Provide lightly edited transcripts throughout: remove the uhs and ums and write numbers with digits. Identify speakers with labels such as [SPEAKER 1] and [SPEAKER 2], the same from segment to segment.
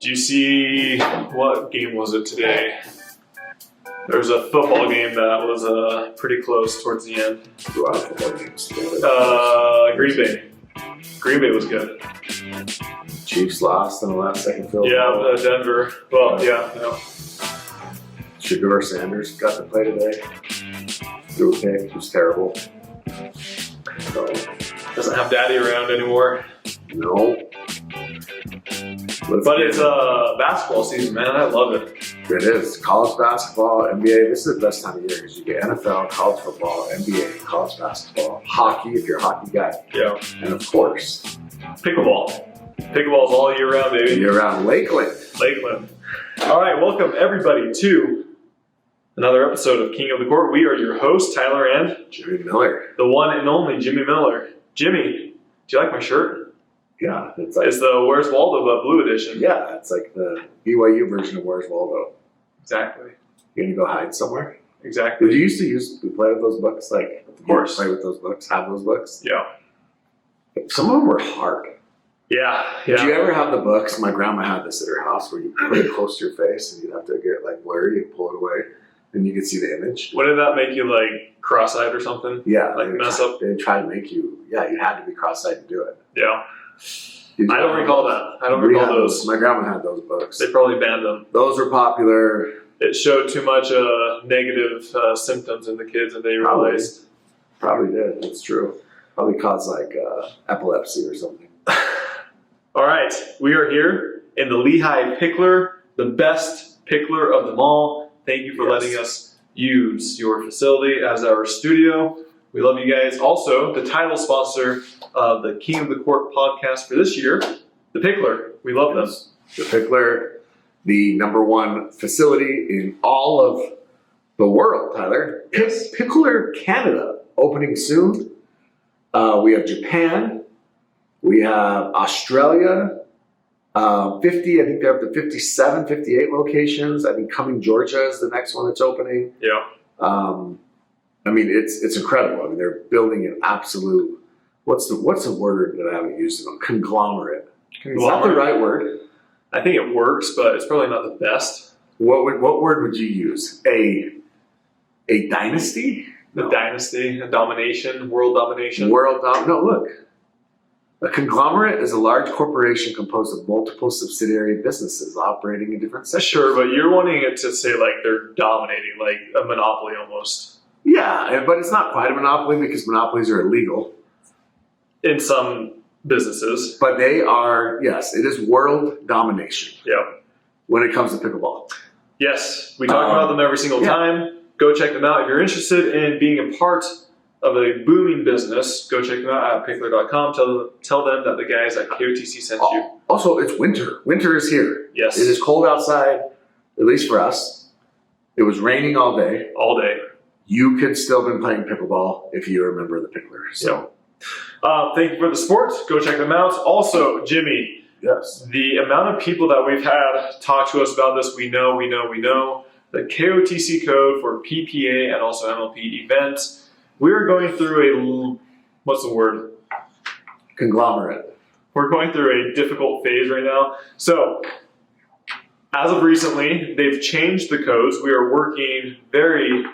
[SPEAKER 1] Do you see, what game was it today? There was a football game that was pretty close towards the end.
[SPEAKER 2] A lot of football games together.
[SPEAKER 1] Green Bay. Green Bay was good.
[SPEAKER 2] Chiefs lost in the last second field goal.
[SPEAKER 1] Yeah, Denver. Well, yeah.
[SPEAKER 2] Shador Sanders got to play today. Threw a pick. It was terrible. So,
[SPEAKER 1] Doesn't have daddy around anymore.
[SPEAKER 2] no.
[SPEAKER 1] But it's basketball season, man. I love it.
[SPEAKER 2] It is. College basketball, NBA. This is the best time of year because you get NFL, college football, NBA, college basketball, hockey if you're a hockey guy.
[SPEAKER 1] Yeah.
[SPEAKER 2] And of course,
[SPEAKER 1] Pickleball. Pickleball's all year round, baby.
[SPEAKER 2] year round Lakeland.
[SPEAKER 1] Lakeland. All right, welcome everybody to another episode of King of the Court. We are your hosts, Tyler and
[SPEAKER 2] Jimmy Miller.
[SPEAKER 1] the one and only Jimmy Miller. Jimmy, do you like my shirt?
[SPEAKER 2] Yeah, it's like
[SPEAKER 1] It's the Where's Waldo but blue edition.
[SPEAKER 2] yeah, it's like the BYU version of Where's Waldo.
[SPEAKER 1] Exactly.
[SPEAKER 2] You gonna go hide somewhere?
[SPEAKER 1] Exactly.
[SPEAKER 2] Did you used to play with those books? Like,
[SPEAKER 1] Of course.
[SPEAKER 2] play with those books, have those books.
[SPEAKER 1] Yeah.
[SPEAKER 2] Some of them were hard.
[SPEAKER 1] Yeah.
[SPEAKER 2] Did you
[SPEAKER 1] Yeah.
[SPEAKER 2] ever have the books? My grandma had this at her house where you put it close to your face and you'd have to get like blurry and pull it away and you could see the image.
[SPEAKER 1] Wouldn't that make you like cross-eyed or something?
[SPEAKER 2] Yeah,
[SPEAKER 1] Like
[SPEAKER 2] they
[SPEAKER 1] mess
[SPEAKER 2] try,
[SPEAKER 1] up?
[SPEAKER 2] They try to make you. Yeah, you had to be cross-eyed to do it.
[SPEAKER 1] Yeah.
[SPEAKER 2] Did you
[SPEAKER 1] I don't
[SPEAKER 2] have
[SPEAKER 1] recall
[SPEAKER 2] those?
[SPEAKER 1] that. I don't
[SPEAKER 2] We
[SPEAKER 1] recall
[SPEAKER 2] had
[SPEAKER 1] those.
[SPEAKER 2] My grandma had those books.
[SPEAKER 1] They probably banned them.
[SPEAKER 2] Those were popular.
[SPEAKER 1] It showed too much negative symptoms in the kids, and they realized.
[SPEAKER 2] Probably did. It's true. Probably caused like epilepsy or something.
[SPEAKER 1] All right, we are here in the Lehigh Picklr, the best Picklr of them all. Thank you for
[SPEAKER 2] Yes.
[SPEAKER 1] letting us use your facility as our studio. We love you guys. Also, the title sponsor of the King of the Court podcast for this year, the Picklr. We love them.
[SPEAKER 2] The Picklr, the #1 facility in all of the world, Tyler.
[SPEAKER 1] Yes.
[SPEAKER 2] Picklr Canada opening soon. We have Japan. We have Australia. 50, I think they're up to 57, 58 locations. I think Cumming, Georgia is the next one that's opening.
[SPEAKER 1] Yeah.
[SPEAKER 2] I mean, it's incredible. I mean, they're building an absolute, what's the word that I haven't used? Conglomerate. Is that the right word?
[SPEAKER 1] I think it works, but it's probably not the best.
[SPEAKER 2] What word would you use? A dynasty?
[SPEAKER 1] The dynasty, a domination, world domination.
[SPEAKER 2] No, look. A conglomerate is a large corporation composed of multiple subsidiary businesses operating in different sectors.
[SPEAKER 1] Sure, but you're wanting it to say like they're dominating, like a monopoly almost.
[SPEAKER 2] Yeah, but it's not quite a monopoly because monopolies are illegal.
[SPEAKER 1] In some businesses.
[SPEAKER 2] But they are, yes, it is world domination
[SPEAKER 1] Yeah.
[SPEAKER 2] when it comes to pickleball.
[SPEAKER 1] Yes, we talk about them every single
[SPEAKER 2] yeah.
[SPEAKER 1] time. Go check them out. If you're interested in being a part of a booming business, go check them out at Picklr.com. Tell them that the guys at KOTC sent you.
[SPEAKER 2] Also, it's winter. Winter is here.
[SPEAKER 1] Yes.
[SPEAKER 2] It is cold outside, at least for us. It was raining all day.
[SPEAKER 1] All day.
[SPEAKER 2] You could still been playing pickleball if you remember the Picklr. So,
[SPEAKER 1] Thank you for the support. Go check them out. Also, Jimmy,
[SPEAKER 2] yes.
[SPEAKER 1] the amount of people that we've had talk to us about this, we know. The KOTC code for PPA and also MLP events. We're going through what's the word?
[SPEAKER 2] Conglomerate.
[SPEAKER 1] We're going through a difficult phase right now. So, as of recently, they've changed the codes. We are working very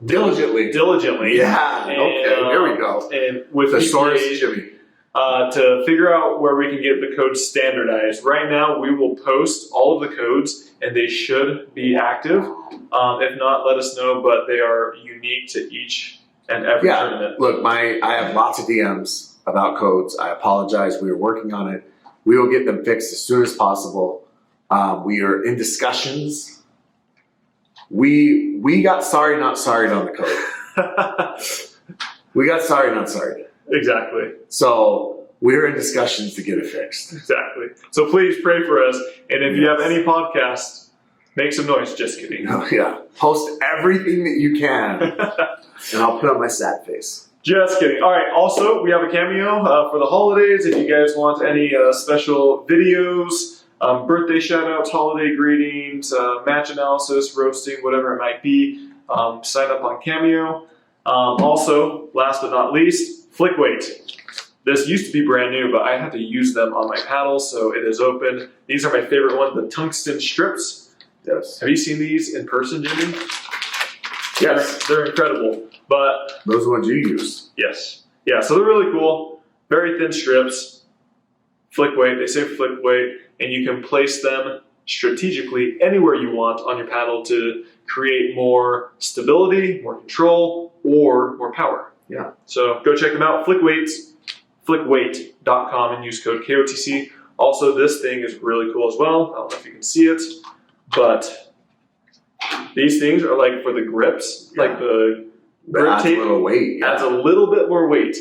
[SPEAKER 2] Diligently.
[SPEAKER 1] And,
[SPEAKER 2] Yeah. Okay. Here we go.
[SPEAKER 1] And with
[SPEAKER 2] The
[SPEAKER 1] PPA,
[SPEAKER 2] source, Jimmy.
[SPEAKER 1] to figure out where we can get the codes standardized. Right now, we will post all of the codes, and they should be active. If not, let us know, but they are unique to each and every tournament.
[SPEAKER 2] Look, I have lots of DMs about codes. I apologize. We are working on it. We will get them fixed as soon as possible. We are in discussions. We got sorry, not sorry on the code. We got sorry, not sorry.
[SPEAKER 1] Exactly.
[SPEAKER 2] So we're in discussions to get it fixed.
[SPEAKER 1] Exactly. So please pray for us. And if you have any podcasts, make some noise. Just kidding.
[SPEAKER 2] Oh, yeah. Post everything that you can, and I'll put on my sad face.
[SPEAKER 1] Just kidding. All right. Also, we have a cameo for the holidays. If you guys want any special videos, birthday shout-outs, holiday greetings, match analysis, roasting, whatever it might be, sign up on CAMEO. Also, last but not least, Flickweight. This used to be brand new, but I had to use them on my paddle, so it is open. These are my favorite one, the tungsten strips.
[SPEAKER 2] Yes.
[SPEAKER 1] Have you seen these in person, Jimmy?
[SPEAKER 2] Yes.
[SPEAKER 1] They're incredible. But
[SPEAKER 2] those are the ones you use.
[SPEAKER 1] yes. Yeah, so they're really cool. Very thin strips. Flick weight, they say flick weight, and you can place them strategically anywhere you want on your paddle to create more stability, more control, or more power.
[SPEAKER 2] Yeah.
[SPEAKER 1] So go check them out, flickweight.com, and use code KOTC. Also, this thing is really cool as well. I don't know if you can see it, but these things are like for the grips, like the grip
[SPEAKER 2] adds
[SPEAKER 1] tape
[SPEAKER 2] a little weight.
[SPEAKER 1] adds a little bit more weight.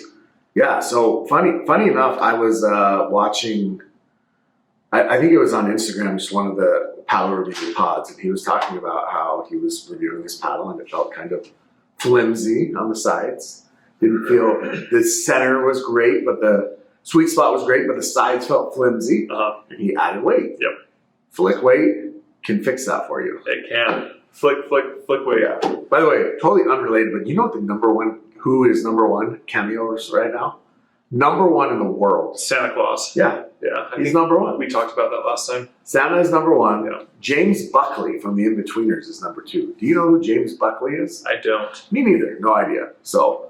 [SPEAKER 2] Yeah, so funny enough, I was watching, I think it was on Instagram, just one of the paddle review pods, and he was talking about how he was reviewing his paddle and it felt kind of flimsy on the sides. Didn't feel, the center was great, but the sweet spot was great, but the sides felt flimsy. And he added weight.
[SPEAKER 1] Yep.
[SPEAKER 2] Flick weight can fix that for you.
[SPEAKER 1] It can. Flick weight.
[SPEAKER 2] Yeah. By the way, totally unrelated, but you know what who is number one cameos right now? Number one in the world.
[SPEAKER 1] Santa Claus.
[SPEAKER 2] Yeah.
[SPEAKER 1] Yeah.
[SPEAKER 2] He's number one.
[SPEAKER 1] We talked about that last time.
[SPEAKER 2] Santa is number one.
[SPEAKER 1] Yeah.
[SPEAKER 2] James Buckley from the Inbetweeners is number two. Do you know who James Buckley is?
[SPEAKER 1] I don't.
[SPEAKER 2] Me neither. No idea. So,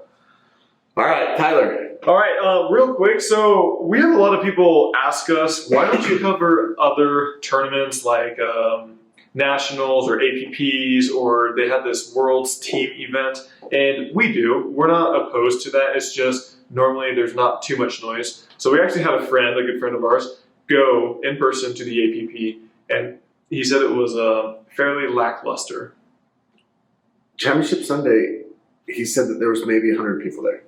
[SPEAKER 2] all right, Tyler.
[SPEAKER 1] All right, real quick. So we have a lot of people ask us, why don't you cover other tournaments like nationals or APPs, or they have this World's Team event? And we do. We're not opposed to that. It's just normally there's not too much noise. So we actually had a good friend of ours, go in person to the APP, and he said it was fairly lackluster.
[SPEAKER 2] Championship Sunday, he said that there was maybe 100 people there.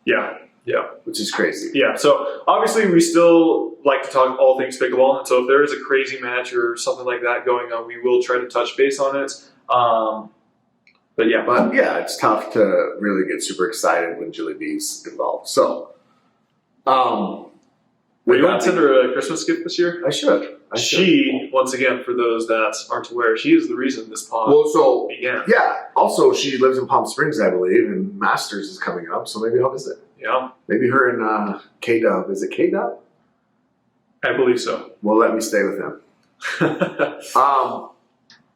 [SPEAKER 1] Yeah.
[SPEAKER 2] Which is crazy.
[SPEAKER 1] Yeah, so obviously we still like to talk all things pickleball. And so if there is a crazy match or something like that going on, we will try to touch base on it. But yeah,
[SPEAKER 2] it's tough to really get super excited when Julie B's involved. So,
[SPEAKER 1] you want to send her a Christmas gift this year?
[SPEAKER 2] I should.
[SPEAKER 1] She, once again, for those that aren't aware, she is the reason this pod began.
[SPEAKER 2] Yeah. Also, she lives in Palm Springs, I believe, and Masters is coming up, so maybe I'll visit.
[SPEAKER 1] Yeah.
[SPEAKER 2] Maybe her and K-Dub. Is it K-Dub?
[SPEAKER 1] I believe so.
[SPEAKER 2] Well, let me stay with him.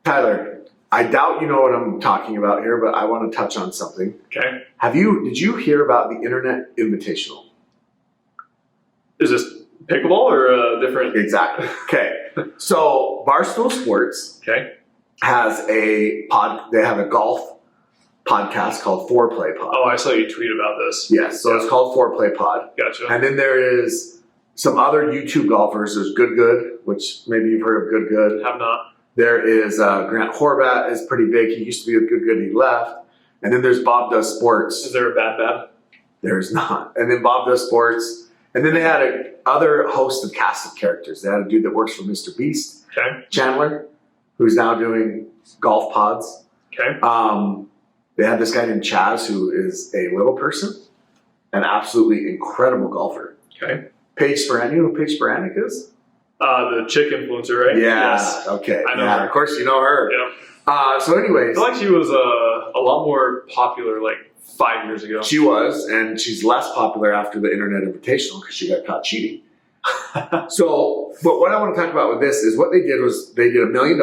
[SPEAKER 2] Tyler, I doubt you know what I'm talking about here, but I want to touch on something.
[SPEAKER 1] Okay.
[SPEAKER 2] Did you hear about the Internet Invitational?
[SPEAKER 1] Is this pickleball or a different?
[SPEAKER 2] Exactly. Okay. So Barstool Sports has they have a golf podcast called Foreplay Pod.
[SPEAKER 1] Oh, I saw you tweet about this.
[SPEAKER 2] Yes, so it's called Foreplay Pod.
[SPEAKER 1] Gotcha.
[SPEAKER 2] And then there is some other YouTube golfers. There's Good, which maybe you've heard of Good.
[SPEAKER 1] Have not.
[SPEAKER 2] There is Grant Horvat is pretty big. He used to be with Good, he left. And then there's Bob Does Sports.
[SPEAKER 1] Is there a bad?
[SPEAKER 2] There's not. And then Bob Does Sports. And then they had other host of cast of characters. They had a dude that works for Mr. Beast, Chandler, who's now doing golf pods.
[SPEAKER 1] Okay.
[SPEAKER 2] They had this guy named Chaz, who is a little person, an absolutely incredible golfer.
[SPEAKER 1] Okay.
[SPEAKER 2] Paige Sporanic, you know who Paige Sporanic is?
[SPEAKER 1] The chick influencer, right?
[SPEAKER 2] Yeah.
[SPEAKER 1] Yes.
[SPEAKER 2] Okay.
[SPEAKER 1] I know her.
[SPEAKER 2] Of course, you know her.
[SPEAKER 1] Yeah.
[SPEAKER 2] So anyways.
[SPEAKER 1] I feel like she was a lot more popular like 5 years ago.
[SPEAKER 2] She was, and she's less popular after the Internet Invitational because she got caught cheating. So, but what I want to talk about with this is what they did was they did $1 million.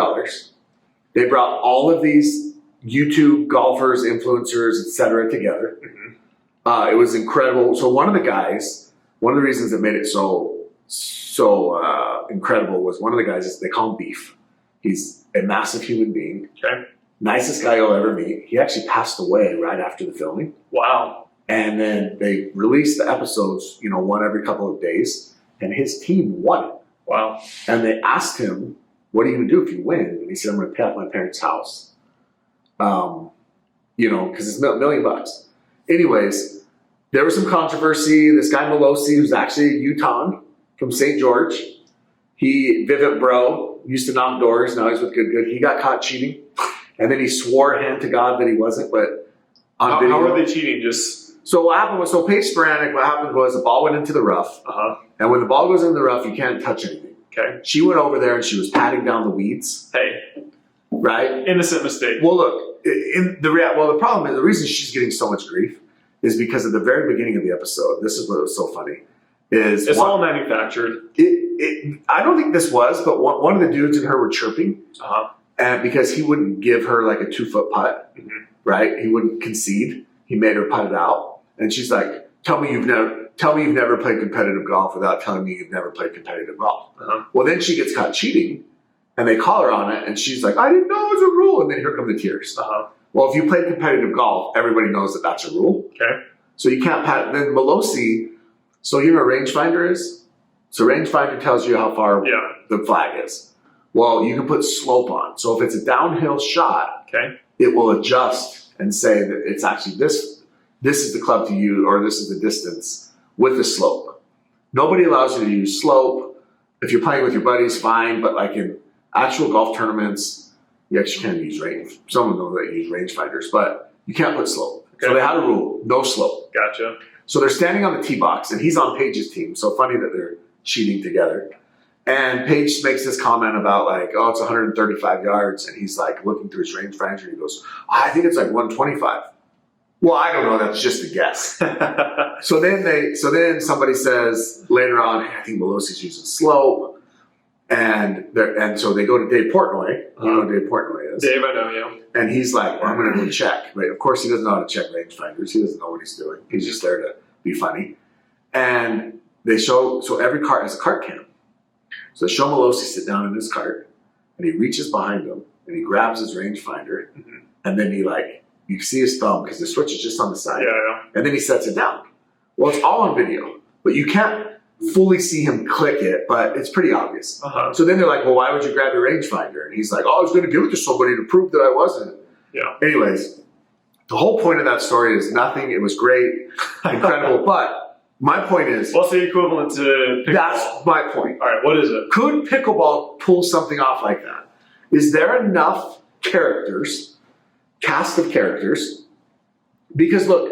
[SPEAKER 2] They brought all of these YouTube golfers, influencers, etc. together. Mm-hmm. It was incredible. So one of the reasons that made it so incredible was one of the guys, they call him Beef. He's a massive human being.
[SPEAKER 1] Okay.
[SPEAKER 2] Nicest guy you'll ever meet. He actually passed away right after the filming.
[SPEAKER 1] Wow.
[SPEAKER 2] And then they released the episodes, one every couple of days, and his team won it.
[SPEAKER 1] Wow.
[SPEAKER 2] And they asked him, what are you going to do if you win? And he said, I'm going to pay off my parents' house. Because it's $1 million. Anyways, there was some controversy. This guy Melosi, who's actually a Utah from St. George, Vivint Bro, used to knock doors. Now he's with Good. He got caught cheating. And then he swore hand to God that he wasn't, but on video.
[SPEAKER 1] How are they cheating?
[SPEAKER 2] So what happened was, Paige Sporanic, what happened was the ball went into the rough. And when the ball goes in the rough, you can't touch anything.
[SPEAKER 1] Okay.
[SPEAKER 2] She went over there and she was patting down the weeds.
[SPEAKER 1] Hey.
[SPEAKER 2] Right?
[SPEAKER 1] Innocent mistake.
[SPEAKER 2] Well, look, the reason she's getting so much grief is because at the very beginning of the episode, this is what was so funny. is
[SPEAKER 1] It's all manufactured.
[SPEAKER 2] I don't think this was, but one of the dudes and her were chirping, and because he wouldn't give her like a 2-foot putt, right? He wouldn't concede. He made her putt it out, and she's like, "Tell me you've never played competitive golf without telling me you've never played competitive golf." Well, then she gets caught cheating, and they call her on it, and she's like, "I didn't know it was a rule," and then here come the tears. Well, if you play competitive golf, everybody knows that that's a rule.
[SPEAKER 1] Okay.
[SPEAKER 2] So you can't pat. Then Melosi, so you know what a rangefinder is? So rangefinder tells you how far the flag is. Well, you can put slope on. So if it's a downhill shot, it will adjust and say that it's actually this is the club to use, or this is the distance with the slope. Nobody allows you to use slope. If you're playing with your buddies, fine. But like in actual golf tournaments, you actually can use range. Some of them know that you use rangefinders, but you can't put slope. So they had a rule, no slope.
[SPEAKER 1] Gotcha.
[SPEAKER 2] So they're standing on the tee box, and he's on Paige's team. So funny that they're cheating together. And Paige makes this comment about like, oh, it's 135 yards. And he's like looking through his rangefinder, and he goes, I think it's like 125. Well, I don't know. That's just a guess. So then somebody says later on, I think Melosi's using slope. And so they go to Dave Portnoy. You know who Dave Portnoy is?
[SPEAKER 1] Dave, I know, yeah.
[SPEAKER 2] And he's like, well, I'm going to go check. But of course, he doesn't know how to check rangefinders. He doesn't know what he's doing. He's just there to be funny. And they show, so every cart has a cart cam. So they show Melosi sit down in his cart, and he reaches behind him, and he grabs his rangefinder, and then he like, you see his thumb, because the switch is just on the side. And then he sets it down. Well, it's all on video, but you can't fully see him click it, but it's pretty obvious. So then they're like, well, why would you grab your rangefinder? And he's like, oh, I was going to give it to somebody to prove that I wasn't. Anyways, the whole point of that story is nothing. It was great, incredible. But my point is,
[SPEAKER 1] what's the equivalent to pickleball?
[SPEAKER 2] That's my point.
[SPEAKER 1] All right, what is it?
[SPEAKER 2] Could pickleball pull something off like that? Is there enough cast of characters? Because look,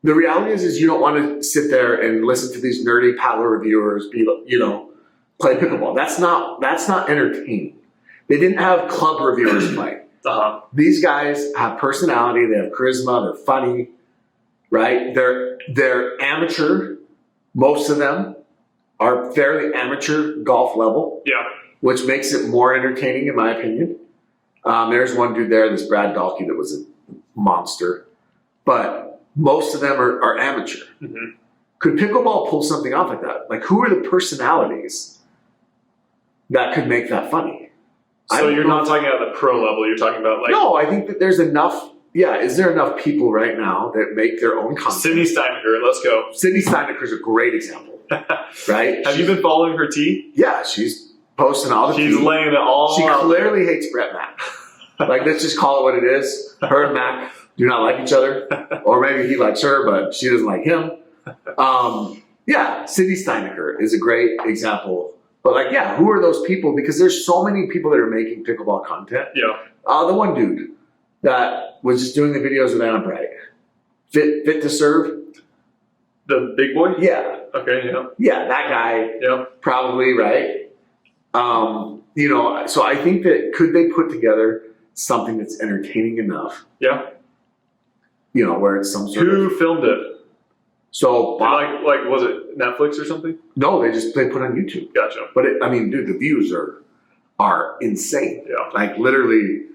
[SPEAKER 2] the reality is you don't want to sit there and listen to these nerdy paddle reviewers play pickleball. That's not entertaining. They didn't have club reviewers play. These guys have personality. They have charisma. They're funny, right? They're amateur. Most of them are fairly amateur golf level. Which makes it more entertaining, in my opinion. There's one dude there, this Brad Dahlke, that was a monster, but most of them are amateur. Could pickleball pull something off like that? Like, who are the personalities that could make that funny?
[SPEAKER 1] So you're not talking about the pro level. You're talking about like...
[SPEAKER 2] No, I think that there's enough... Yeah, is there enough people right now that make their own content?
[SPEAKER 1] Sydney Steinecker, let's go.
[SPEAKER 2] Sydney Steinecker is a great example, right?
[SPEAKER 1] Have you been following her tee?
[SPEAKER 2] Yeah, she's posting all the
[SPEAKER 1] She's laying it all
[SPEAKER 2] She
[SPEAKER 1] out
[SPEAKER 2] clearly hates Brett Mack. Like, let's just call it what it is. Her and Mac do not like each other. Or maybe he likes her, but she doesn't like him. Yeah, Sydney Steinecker is a great example. But like, yeah, who are those people? Because there's so many people that are making pickleball content. The one dude that was just doing the videos with Anna Bright. Fit to serve.
[SPEAKER 1] The big boy?
[SPEAKER 2] Yeah.
[SPEAKER 1] Okay,
[SPEAKER 2] Yeah, that guy. Probably, right? So I think that could they put together something that's entertaining enough? Where it's some sort
[SPEAKER 1] Who filmed it?
[SPEAKER 2] So
[SPEAKER 1] like was it Netflix or something?
[SPEAKER 2] No, they put it on YouTube.
[SPEAKER 1] Gotcha.
[SPEAKER 2] But dude, the views are insane. Like literally.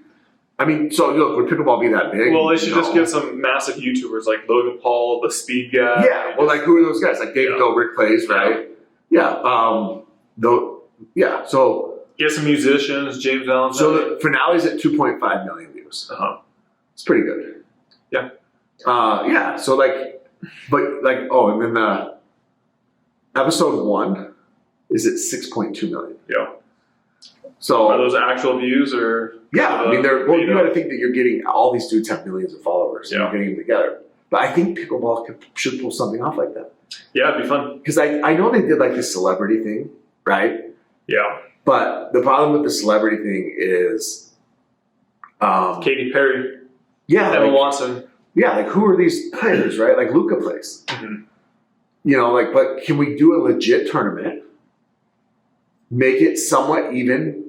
[SPEAKER 2] I mean, so look, would pickleball be that big?
[SPEAKER 1] Well, they should just get some massive YouTubers like Logan Paul, the speed guy.
[SPEAKER 2] Yeah. Well, like who are those guys? Like David Dobrik plays, right? So
[SPEAKER 1] get some musicians, James Allen.
[SPEAKER 2] So the finale's at 2.5 million views. It's pretty good. So and then the episode 1 is at 6.2 million. So
[SPEAKER 1] are those actual views or?
[SPEAKER 2] Yeah, I mean, you got to think that you're getting all these dudes have millions of followers. And you're getting them together. But I think pickleball should pull something off like that.
[SPEAKER 1] Yeah, it'd be fun.
[SPEAKER 2] Because I know they did like this celebrity thing, right? But the problem with the celebrity thing is,
[SPEAKER 1] Katy Perry.
[SPEAKER 2] Emma
[SPEAKER 1] Watson.
[SPEAKER 2] Yeah, like who are these players, right? Like Luca plays. But can we do a legit tournament? Make it somewhat even.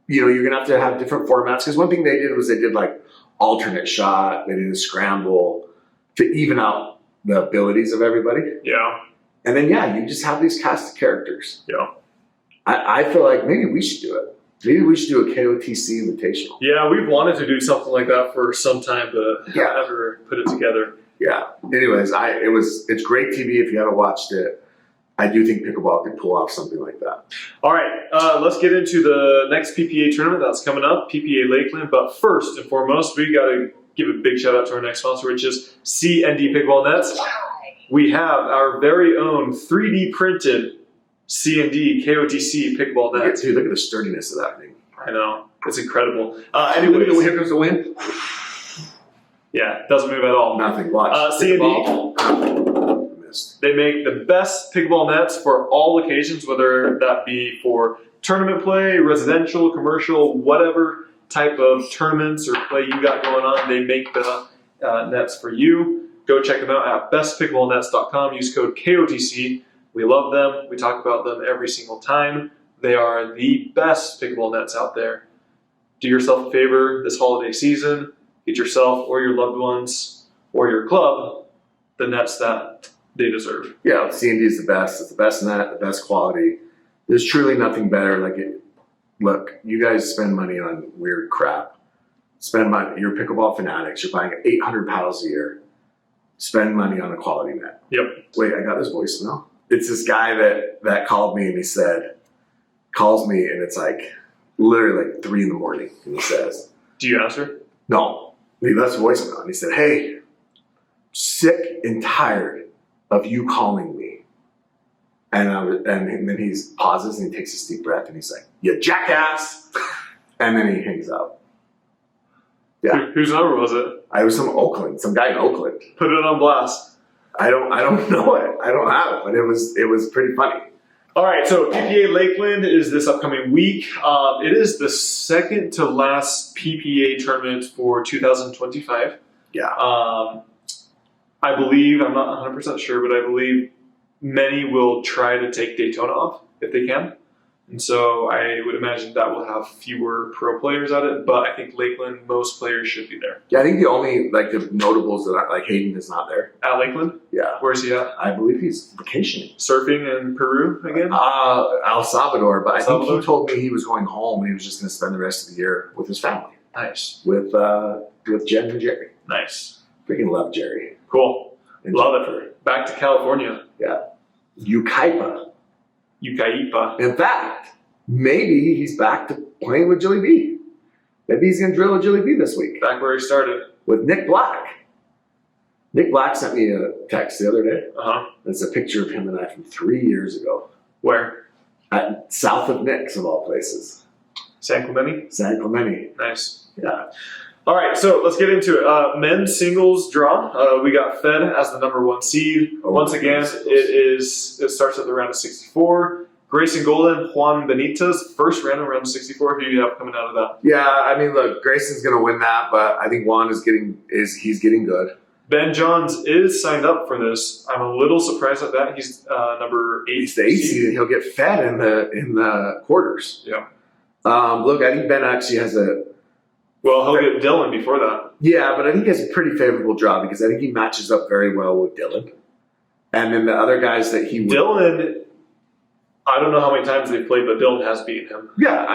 [SPEAKER 2] You're going to have different formats. Because one thing they did was they did like alternate shot. They did a scramble to even out the abilities of everybody. And then, you just have these cast of characters.
[SPEAKER 1] Yeah.
[SPEAKER 2] I feel like maybe we should do it. Maybe we should do a KOTC Invitational.
[SPEAKER 1] Yeah, we've wanted to do something like that for some time, but haven't ever put it together.
[SPEAKER 2] Yeah. Anyways, it's great TV if you haven't watched it. I do think pickleball could pull off something like that.
[SPEAKER 1] All right, let's get into the next PPA tournament that's coming up, PPA Lakeland. But first and foremost, we got to give a big shout out to our next sponsor, which is C&D Pickleball Nets. We have our very own 3D printed C&D KOTC Pickleball Nets.
[SPEAKER 2] Dude, look at the sturdiness of that thing.
[SPEAKER 1] I know, it's incredible. Anyways,
[SPEAKER 2] here comes the wind.
[SPEAKER 1] Yeah, doesn't move at all.
[SPEAKER 2] Nothing. Watch.
[SPEAKER 1] C&D, they make the best pickleball nets for all occasions, whether that be for tournament play, residential, commercial, whatever type of tournaments or play you got going on. They make the nets for you. Go check them out at bestpickleballnets.com. Use code KOTC. We love them. We talk about them every single time. They are the best pickleball nets out there. Do yourself a favor this holiday season. Get yourself or your loved ones or your club the nets that they deserve.
[SPEAKER 2] Yeah, C&D is the best. It's the best net, the best quality. There's truly nothing better. Look, you guys spend money on weird crap. Spend money. You're pickleball fanatics. You're buying 800 paddles a year. Spend money on a quality net.
[SPEAKER 1] Yep.
[SPEAKER 2] Wait, I got this voicemail. It's this guy that called me and he said, calls me and it's like literally like 3 a.m. and he says,
[SPEAKER 1] do you answer?
[SPEAKER 2] No. He left a voicemail and he said, hey, sick and tired of you calling me. And then he pauses and he takes a deep breath and he's like, you jackass. And then he hangs up. Yeah.
[SPEAKER 1] Whose number was it?
[SPEAKER 2] I was some guy in Oakland.
[SPEAKER 1] Put it on blast.
[SPEAKER 2] I don't know it. I don't have it, but it was pretty funny.
[SPEAKER 1] All right, so PPA Lakeland is this upcoming week. It is the second to last PPA tournament for 2025.
[SPEAKER 2] Yeah.
[SPEAKER 1] I believe, I'm not 100% sure, but I believe many will try to take Daytona off if they can. And so I would imagine that will have fewer pro players at it, but I think Lakeland, most players should be there.
[SPEAKER 2] Yeah, I think the only the notables that are Hayden is not there.
[SPEAKER 1] At Lakeland?
[SPEAKER 2] Yeah.
[SPEAKER 1] Where's he at?
[SPEAKER 2] I believe he's vacationing.
[SPEAKER 1] Surfing in Peru again?
[SPEAKER 2] El Salvador, but I think
[SPEAKER 1] Salvador?
[SPEAKER 2] he told me he was going home and he was just going to spend the rest of the year with his family.
[SPEAKER 1] Nice.
[SPEAKER 2] With Jen and Jerry.
[SPEAKER 1] Nice.
[SPEAKER 2] Freaking love Jerry.
[SPEAKER 1] Cool.
[SPEAKER 2] And
[SPEAKER 1] Love
[SPEAKER 2] Jennifer.
[SPEAKER 1] it. Back to California.
[SPEAKER 2] Yeah. Ukaipa.
[SPEAKER 1] Ukaipa.
[SPEAKER 2] In fact, maybe he's back to playing with Jilly B. Maybe he's going to drill a Jilly B this week.
[SPEAKER 1] Back where he started.
[SPEAKER 2] With Nick Black. Nick Black sent me a text the other day.
[SPEAKER 1] Uh-huh.
[SPEAKER 2] It's a picture of him and I from 3 years ago.
[SPEAKER 1] Where?
[SPEAKER 2] At south of Nick's, of all places.
[SPEAKER 1] San Clemente?
[SPEAKER 2] San Clemente.
[SPEAKER 1] Nice.
[SPEAKER 2] Yeah.
[SPEAKER 1] All right, so let's get into it. Men's singles draw. We got Fed as the #1 seed. Once again, it starts at the round of 64. Grayson Golden, Juan Benitez, first random round of 64. Who do you have coming out of that?
[SPEAKER 2] Yeah, I mean, look, Grayson's going to win that, but I think Juan is getting good.
[SPEAKER 1] Ben Johns is signed up for this. I'm a little surprised at that. He's number 8.
[SPEAKER 2] He's the 8th seed, and he'll get fed in the quarters.
[SPEAKER 1] Yeah.
[SPEAKER 2] Look, I think Ben actually has
[SPEAKER 1] Well, he'll get Dylan before that.
[SPEAKER 2] Yeah, but I think he has a pretty favorable draw because I think he matches up very well with Dylan. And then the other guys that he would...
[SPEAKER 1] Dylan, I don't know how many times they've played, but Dylan has beaten him.
[SPEAKER 2] Yeah,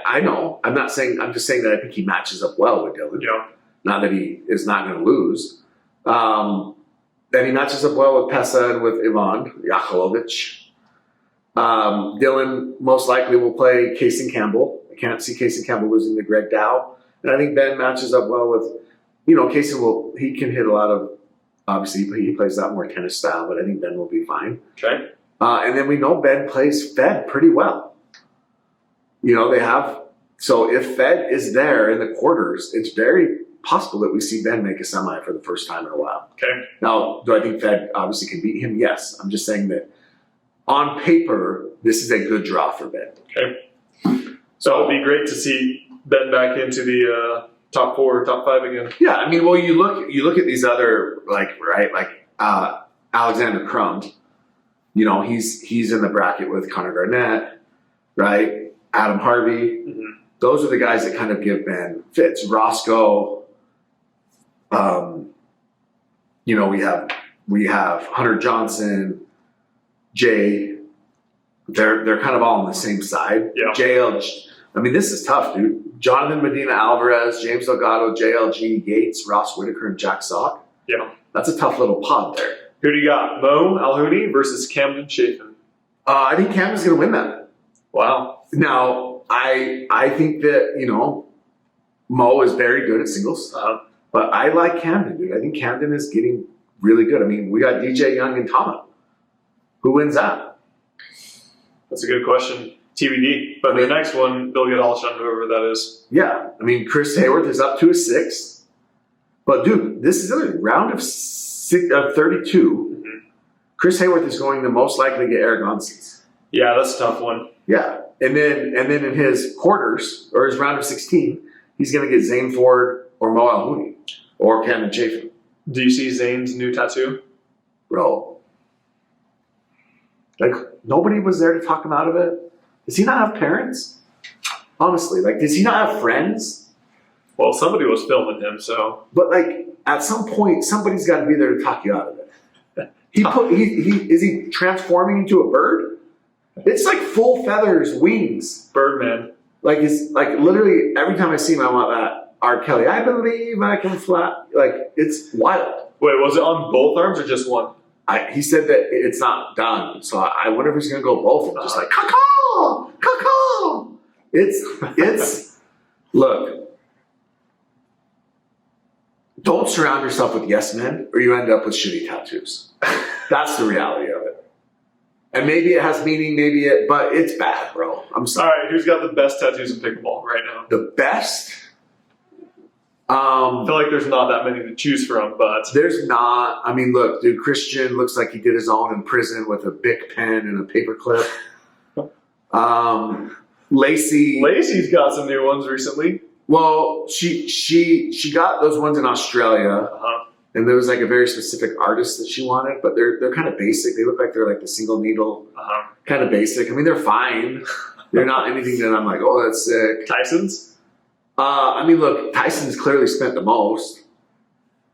[SPEAKER 2] I know. I'm just saying that I think he matches up well with Dylan.
[SPEAKER 1] Yeah.
[SPEAKER 2] Not that he is not going to lose. Then he matches up well with Pesa and with Ivan Yakolovich. Dylan most likely will play Casey Campbell. I can't see Casey Campbell losing to Greg Dow. And I think Ben matches up well with, Casey he can hit a lot of, obviously he plays that more tennis style, but I think Ben will be fine.
[SPEAKER 1] Okay.
[SPEAKER 2] And then we know Ben plays Fed pretty well. So if Fed is there in the quarters, it's very possible that we see Ben make a semi for the first time in a while.
[SPEAKER 1] Okay.
[SPEAKER 2] Now, do I think Fed obviously can beat him? Yes. I'm just saying that on paper, this is a good draw for Ben.
[SPEAKER 1] Okay. So it would be great to see Ben back into the top 4, top 5 again.
[SPEAKER 2] Yeah, I mean, well, you look at these other Alexander Crum. He's in the bracket with Connor Garnett, right? Adam Harvey.
[SPEAKER 1] Mm-hmm.
[SPEAKER 2] Those are the guys that kind of give Ben fits. Roscoe. We have Hunter Johnson. J, they're kind of all on the same side.
[SPEAKER 1] Yeah.
[SPEAKER 2] JLG. I mean, this is tough, dude. Jonathan Medina Alvarez, James Delgado, JLG, Yates, Ross Whitaker, and Jack Sock.
[SPEAKER 1] Yeah.
[SPEAKER 2] That's a tough little pod there.
[SPEAKER 1] Who do you got? Mo Alhouni versus Camden Chafin.
[SPEAKER 2] I think Camden's going to win that.
[SPEAKER 1] Wow.
[SPEAKER 2] Now, I think that, Mo is very good at singles. But I like Camden, dude. I think Camden is getting really good. I mean, we got DJ Young and Tama. Who wins that?
[SPEAKER 1] That's a good question. TBD. But the next one, they'll get all on whoever that is.
[SPEAKER 2] Yeah. I mean, Chris Hayworth is up to a 6. But, dude, this is a round of 32. Mm-hmm. Chris Hayworth is going to most likely get Eric Onsens.
[SPEAKER 1] Yeah, that's a tough one.
[SPEAKER 2] Yeah. And then in his quarters, or his round of 16, he's going to get Zane Ford or Mo Alhouni or Camden Chafin.
[SPEAKER 1] Do you see Zane's new tattoo?
[SPEAKER 2] Bro. Like, nobody was there to talk him out of it. Does he not have parents? Honestly, like, does he not have friends?
[SPEAKER 1] Well, somebody was filming him, so.
[SPEAKER 2] But, like, at some point, somebody's got to be there to talk you out of it. Is he transforming into a bird? It's like full feathers, wings.
[SPEAKER 1] Birdman.
[SPEAKER 2] Like, it's like literally every time I see him, I want that R. Kelly. I believe I can fly. Like, it's wild.
[SPEAKER 1] Wait, was it on both arms or just one?
[SPEAKER 2] He said that it's not done, so I wonder if he's gonna go both. I'm just like caw, caw. It's look. Don't surround yourself with yes men, or you end up with shitty tattoos. That's the reality of it. And maybe it has meaning, but it's bad, bro. I'm sorry.
[SPEAKER 1] All right, who's got the best tattoos in pickleball right now?
[SPEAKER 2] The best.
[SPEAKER 1] I feel like there's not that many to choose from, but
[SPEAKER 2] there's not. I mean, look, dude, Christian looks like he did his own in prison with a Bic pen and a paper clip. Lacey's
[SPEAKER 1] got some new ones recently.
[SPEAKER 2] Well, she got those ones in Australia, and there was like a very specific artist that she wanted, but they're kind of basic. They look like they're like the single needle, kind of basic. I mean, they're fine. They're not anything that I'm like, oh, that's sick.
[SPEAKER 1] Tyson's.
[SPEAKER 2] I mean, look, Tyson's clearly spent the most.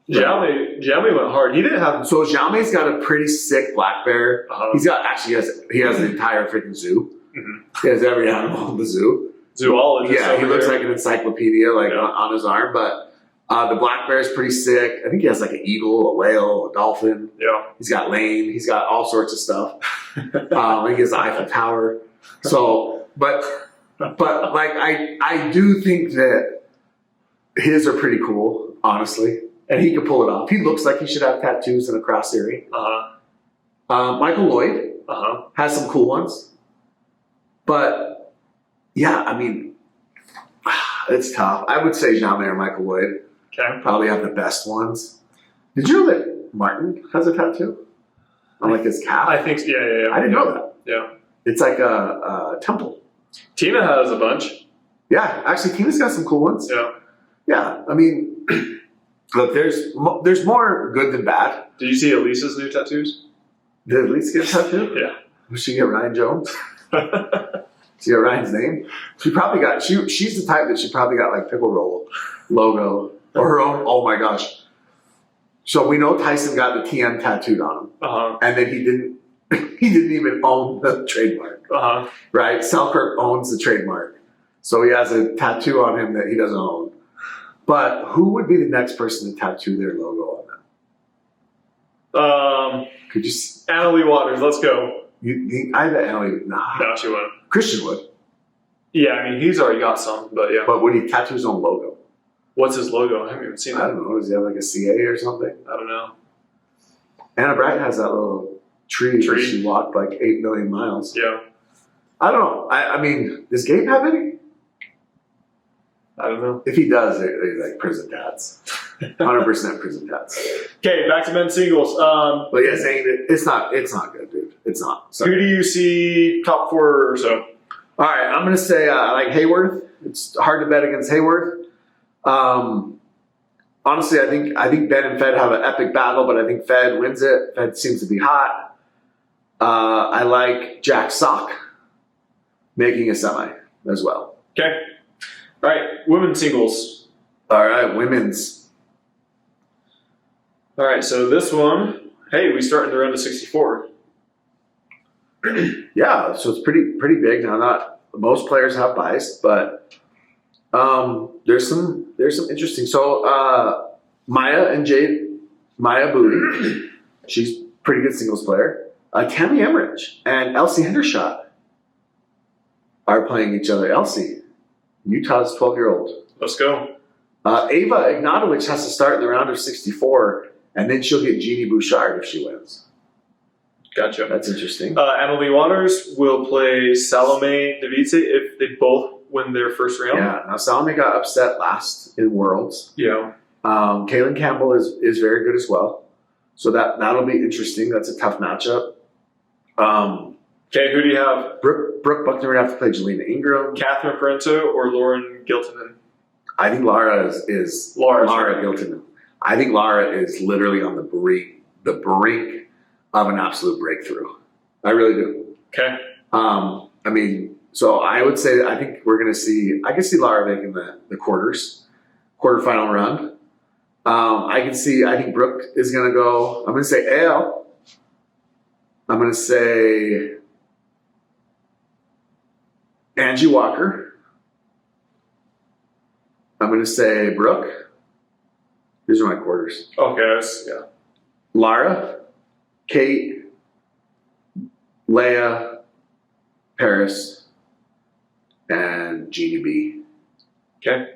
[SPEAKER 1] Jaume went hard. He didn't have.
[SPEAKER 2] So Jaume's got a pretty sick black bear. He has an entire freaking zoo. Mm-hmm. He has every animal in the zoo.
[SPEAKER 1] Zoologist.
[SPEAKER 2] Yeah, he looks like an encyclopedia, on his arm. But the black bear is pretty sick. I think he has like an eagle, a whale, a dolphin. Yeah, he's got Lane. He's got all sorts of stuff. I think he has the Eiffel Tower. So, but like I do think that his are pretty cool, honestly, and he could pull it off. He looks like he should have tattoos and a cross series. Michael Lloyd has some cool ones, but yeah, I mean, it's tough. I would say Jaume or Michael Lloyd probably have the best ones. Did you know that Martin has a tattoo on like his calf?
[SPEAKER 1] I think so. Yeah.
[SPEAKER 2] I didn't know that.
[SPEAKER 1] Yeah,
[SPEAKER 2] it's like a temple.
[SPEAKER 1] Tina has a bunch.
[SPEAKER 2] Yeah, actually, Tina's got some cool ones. Yeah. I mean, look, there's more good than bad.
[SPEAKER 1] Did you see Elisa's new tattoos?
[SPEAKER 2] Did Elise get a tattoo?
[SPEAKER 1] Yeah.
[SPEAKER 2] Did she get Ryan Jones? She got Ryan's name. She probably got. She's the type that she probably got like Pickle Roll logo or her own. Oh my gosh! So we know Tyson got the TM tattooed on him, and then he didn't. He didn't even own the trademark. Right? Selkirk owns the trademark, so he has a tattoo on him that he doesn't own. But who would be the next person to tattoo their logo on them? Could you?
[SPEAKER 1] Annalie Waters. Let's go.
[SPEAKER 2] I bet Annalie. Nah.
[SPEAKER 1] No, she wouldn't.
[SPEAKER 2] Christian would.
[SPEAKER 1] Yeah, I mean, he's already got some, but yeah.
[SPEAKER 2] But would he tattoo his own logo?
[SPEAKER 1] What's his logo? I haven't even seen it.
[SPEAKER 2] I don't know. Does he have like a CA or something?
[SPEAKER 1] I don't know.
[SPEAKER 2] Anna Bright has that little tree. She walked like 8 million miles.
[SPEAKER 1] Yeah.
[SPEAKER 2] I don't know. I mean, does Gabe have any?
[SPEAKER 1] I don't know.
[SPEAKER 2] If he does, they're like prison tats. 100% prison tats.
[SPEAKER 1] Okay, back to men's singles.
[SPEAKER 2] But yeah, Zane, it's not good, dude. It's not. Sorry.
[SPEAKER 1] Who do you see top 4 or so?
[SPEAKER 2] All right, I'm going to say I like Hayworth. It's hard to bet against Hayworth. Honestly, I think Ben and Fed have an epic battle, but I think Fed wins it. Fed seems to be hot. I like Jack Sock making a semi as well.
[SPEAKER 1] Okay. All right, women's singles.
[SPEAKER 2] All right, women's.
[SPEAKER 1] All right, so this one, hey, we start in the round of 64.
[SPEAKER 2] Yeah, so it's pretty big now. Not most players have bias, but there's some interesting. So Maya Bowie, she's a pretty good singles player. Tammy Emmerich and Elsie Hendershot are playing each other. Elsie, Utah's 12-year-old.
[SPEAKER 1] Let's go.
[SPEAKER 2] Ava Ignatowicz has to start in the round of 64, and then she'll get Jeannie Bouchard if she wins.
[SPEAKER 1] Gotcha.
[SPEAKER 2] That's interesting.
[SPEAKER 1] Annalie Waters will play Salome Device if they both win their first round.
[SPEAKER 2] Yeah, now Salome got upset last in Worlds.
[SPEAKER 1] Yeah.
[SPEAKER 2] Kaylin Campbell is very good as well. So that'll be interesting. That's a tough matchup.
[SPEAKER 1] Okay, who do you have?
[SPEAKER 2] Brooke Buckner would have to play Jelena Ingram.
[SPEAKER 1] Catherine Parento or Lauren Giltinan?
[SPEAKER 2] I think Lara is
[SPEAKER 1] Lara
[SPEAKER 2] Giltinan. I think Lara is literally on the brink of an absolute breakthrough. I really do.
[SPEAKER 1] Okay.
[SPEAKER 2] I mean, so I would say I think we're going to see. I can see Lara making the quarterfinal run. I think Brooke is going to go. I'm going to say AL. I'm going to say Angie Walker. I'm going to say Brooke. These are my quarters.
[SPEAKER 1] Okay. Yeah.
[SPEAKER 2] Lara, Kate, Leia, Paris, and Jeannie B.
[SPEAKER 1] Okay.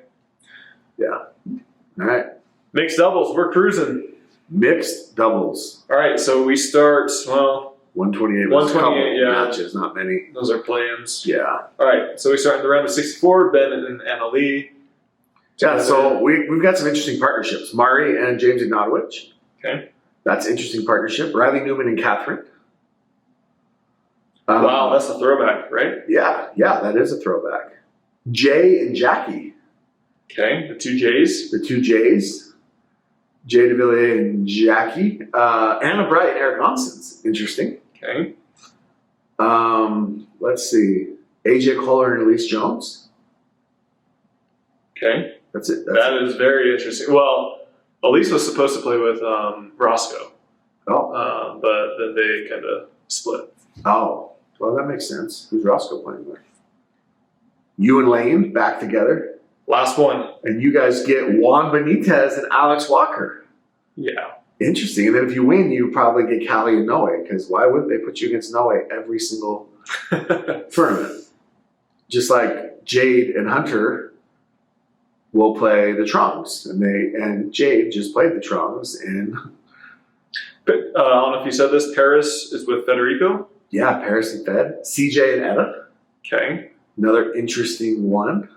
[SPEAKER 2] Yeah. All right.
[SPEAKER 1] Mixed doubles. We're cruising.
[SPEAKER 2] Mixed doubles.
[SPEAKER 1] All right. So we start,
[SPEAKER 2] 128.
[SPEAKER 1] 128, yeah.
[SPEAKER 2] Matches, not many.
[SPEAKER 1] Those are play-ins.
[SPEAKER 2] Yeah.
[SPEAKER 1] All right. So we start in the round of 64. Ben and Annalie.
[SPEAKER 2] Yeah, so we've got some interesting partnerships. Mari and James Ignatowicz.
[SPEAKER 1] Okay.
[SPEAKER 2] That's an interesting partnership. Riley Newman and Catherine.
[SPEAKER 1] Wow, that's a throwback, right?
[SPEAKER 2] Yeah, that is a throwback. Jay and Jackie.
[SPEAKER 1] Okay, the two J's.
[SPEAKER 2] The two J's. Jay DeVilliers and Jackie. Anna Bright and Eric Onsens. Interesting.
[SPEAKER 1] Okay.
[SPEAKER 2] Let's see. AJ Kohler and Elise Jones.
[SPEAKER 1] Okay.
[SPEAKER 2] That's it.
[SPEAKER 1] That is very interesting. Well, Elise was supposed to play with Roscoe.
[SPEAKER 2] Oh.
[SPEAKER 1] But then they kind of split.
[SPEAKER 2] Oh. Well, that makes sense. Who's Roscoe playing with? You and Lane back together.
[SPEAKER 1] Last one.
[SPEAKER 2] And you guys get Juan Benitez and Alex Walker.
[SPEAKER 1] Yeah.
[SPEAKER 2] Interesting. And then if you win, you probably get Callie and Noe, because why wouldn't they put you against Noe every single tournament? Just like Jade and Hunter will play the Trunks, and Jade just played the Trunks. And
[SPEAKER 1] I don't know if you said this. Paris is with Federico.
[SPEAKER 2] yeah, Paris and Fed, CJ and Etta.
[SPEAKER 1] Okay.
[SPEAKER 2] Another interesting one.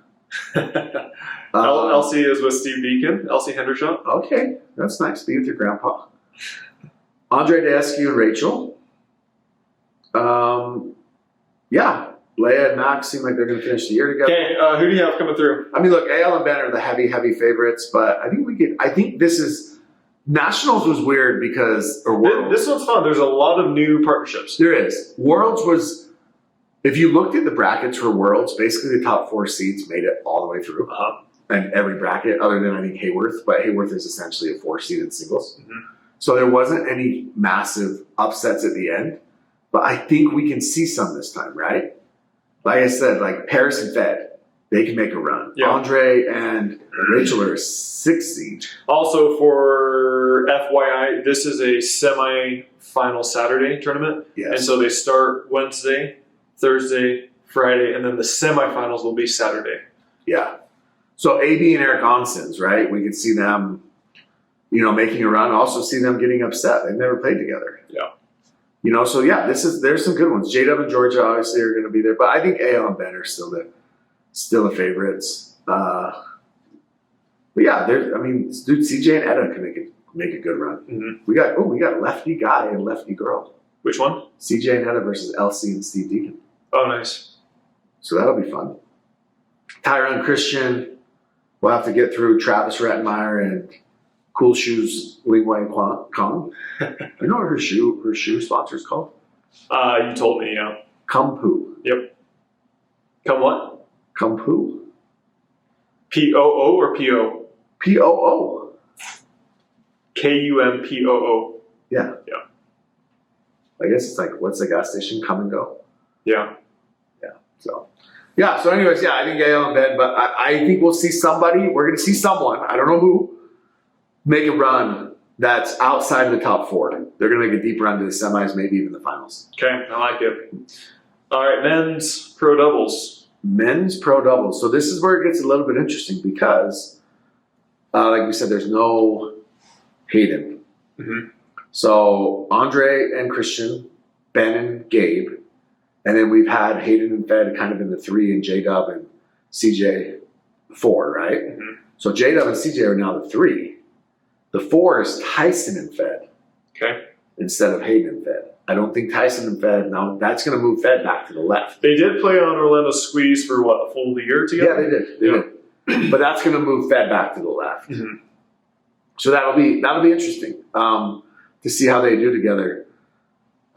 [SPEAKER 1] Elsie is with Steve Beacon. Elsie Hendershot.
[SPEAKER 2] Okay, that's nice. Be with your grandpa. Andre Daskew and Rachel. Yeah, Leia and Max seem like they're going to finish the year together.
[SPEAKER 1] Okay, who do you have coming through?
[SPEAKER 2] I mean, look, AL and Ben are the heavy favorites, but I think this is Nationals was weird because
[SPEAKER 1] This one's fun. There's a lot of new partnerships.
[SPEAKER 2] There is. Worlds was, if you looked at the brackets for Worlds, basically the top 4 seeds made it all the way through. And every bracket, other than I think Hayworth, but Hayworth is essentially a 4 seed in singles.
[SPEAKER 1] Mm-hmm.
[SPEAKER 2] So there wasn't any massive upsets at the end, but I think we can see some this time, right? Like I said, like Paris and Fed, they can make a run.
[SPEAKER 1] Yeah.
[SPEAKER 2] Andre and Rachel are 6 seed.
[SPEAKER 1] Also, for FYI, this is a semi-final Saturday tournament.
[SPEAKER 2] Yes.
[SPEAKER 1] And so they start Wednesday, Thursday, Friday, and then the semifinals will be Saturday.
[SPEAKER 2] Yeah. So AB and Eric Onsens, right? We could see them, making a run. Also see them getting upset. They've never played together.
[SPEAKER 1] Yeah.
[SPEAKER 2] So yeah, there's some good ones. J-Dub and Georgia obviously are going to be there, but I think AL and Ben are still the favorites. But yeah, dude, CJ and Etta can make a good run.
[SPEAKER 1] Mm-hmm.
[SPEAKER 2] We got lefty guy and lefty girl.
[SPEAKER 1] Which one?
[SPEAKER 2] CJ and Etta versus Elsie and Steve Deacon.
[SPEAKER 1] Oh, nice.
[SPEAKER 2] So that'll be fun. Tyron Christian. We'll have to get through Travis Rettenmeyer and Cool Shoes Ling Wei Kong. You know what her shoe sponsor is called?
[SPEAKER 1] You told me, yeah.
[SPEAKER 2] Kumpu.
[SPEAKER 1] Yep. Come what?
[SPEAKER 2] Kumpu.
[SPEAKER 1] P-O-O or P-O?
[SPEAKER 2] P-O-O.
[SPEAKER 1] K-U-M-P-O-O.
[SPEAKER 2] Yeah.
[SPEAKER 1] Yeah.
[SPEAKER 2] I guess it's like, what's the gas station? Come and go.
[SPEAKER 1] Yeah.
[SPEAKER 2] So, yeah. So anyways, yeah, I think AL and Ben, but I think we'll see somebody. We're going to see someone. I don't know who. Make a run that's outside of the top 4. They're going to make a deep run to the semis, maybe even the finals.
[SPEAKER 1] Okay, I like it. All right, men's pro doubles.
[SPEAKER 2] Men's pro doubles. So this is where it gets a little bit interesting because, like we said, there's no Hayden.
[SPEAKER 1] Mm-hmm. So
[SPEAKER 2] Andre and Christian, Ben and Gabe, and then we've had Hayden and Fed kind of in the 3 and J-Dub and CJ 4, right?
[SPEAKER 1] Mm-hmm.
[SPEAKER 2] So J-Dub and CJ are now the 3. The 4 is Tyson and Fed.
[SPEAKER 1] Okay.
[SPEAKER 2] Instead of Hayden and Fed. I don't think Tyson and Fed, now that's going to move Fed back to the left.
[SPEAKER 1] They did play on Orlando Squeeze for what, a full year together?
[SPEAKER 2] Yeah, they did. They did. But that's going to move Fed back to the left.
[SPEAKER 1] Mm-hmm.
[SPEAKER 2] So that'll be interesting to see how they do together.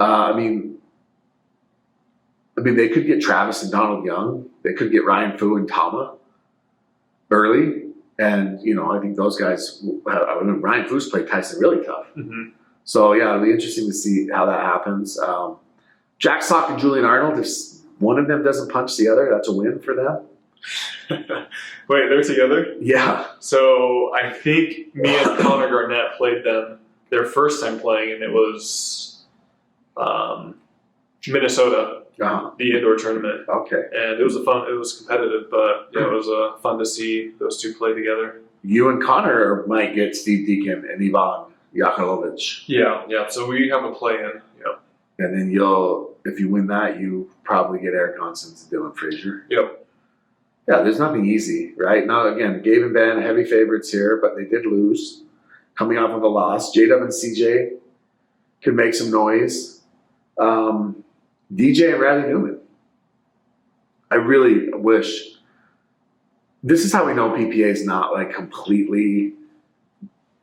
[SPEAKER 2] I mean, they could get Travis and Donald Young. They could get Ryan Fu and Tama early. And, I think those guys, Ryan Fu's played Tyson really tough.
[SPEAKER 1] Mm-hmm.
[SPEAKER 2] So, yeah, it'll be interesting to see how that happens. Jack Sock and Julian Arnold, if one of them doesn't punch the other, that's a win for them.
[SPEAKER 1] Wait, they're together?
[SPEAKER 2] Yeah.
[SPEAKER 1] So I think me and Connor Garnett played them their first time playing, and it was Minnesota, the indoor tournament.
[SPEAKER 2] Okay.
[SPEAKER 1] And it was competitive, but yeah, it was fun to see those two play together.
[SPEAKER 2] You and Connor might get Steve Deacon and Ivan Yakovlevich.
[SPEAKER 1] Yeah. So we have a play-in. Yeah.
[SPEAKER 2] And then if you win that, you probably get Eric Consons and Dylan Frazier.
[SPEAKER 1] Yep.
[SPEAKER 2] Yeah, there's nothing easy, right? Now, again, Gabe and Ben, heavy favorites here, but they did lose. Coming off of a loss. J-Dub and CJ could make some noise. DJ and Riley Newman. I really wish. This is how we know PPA is not like completely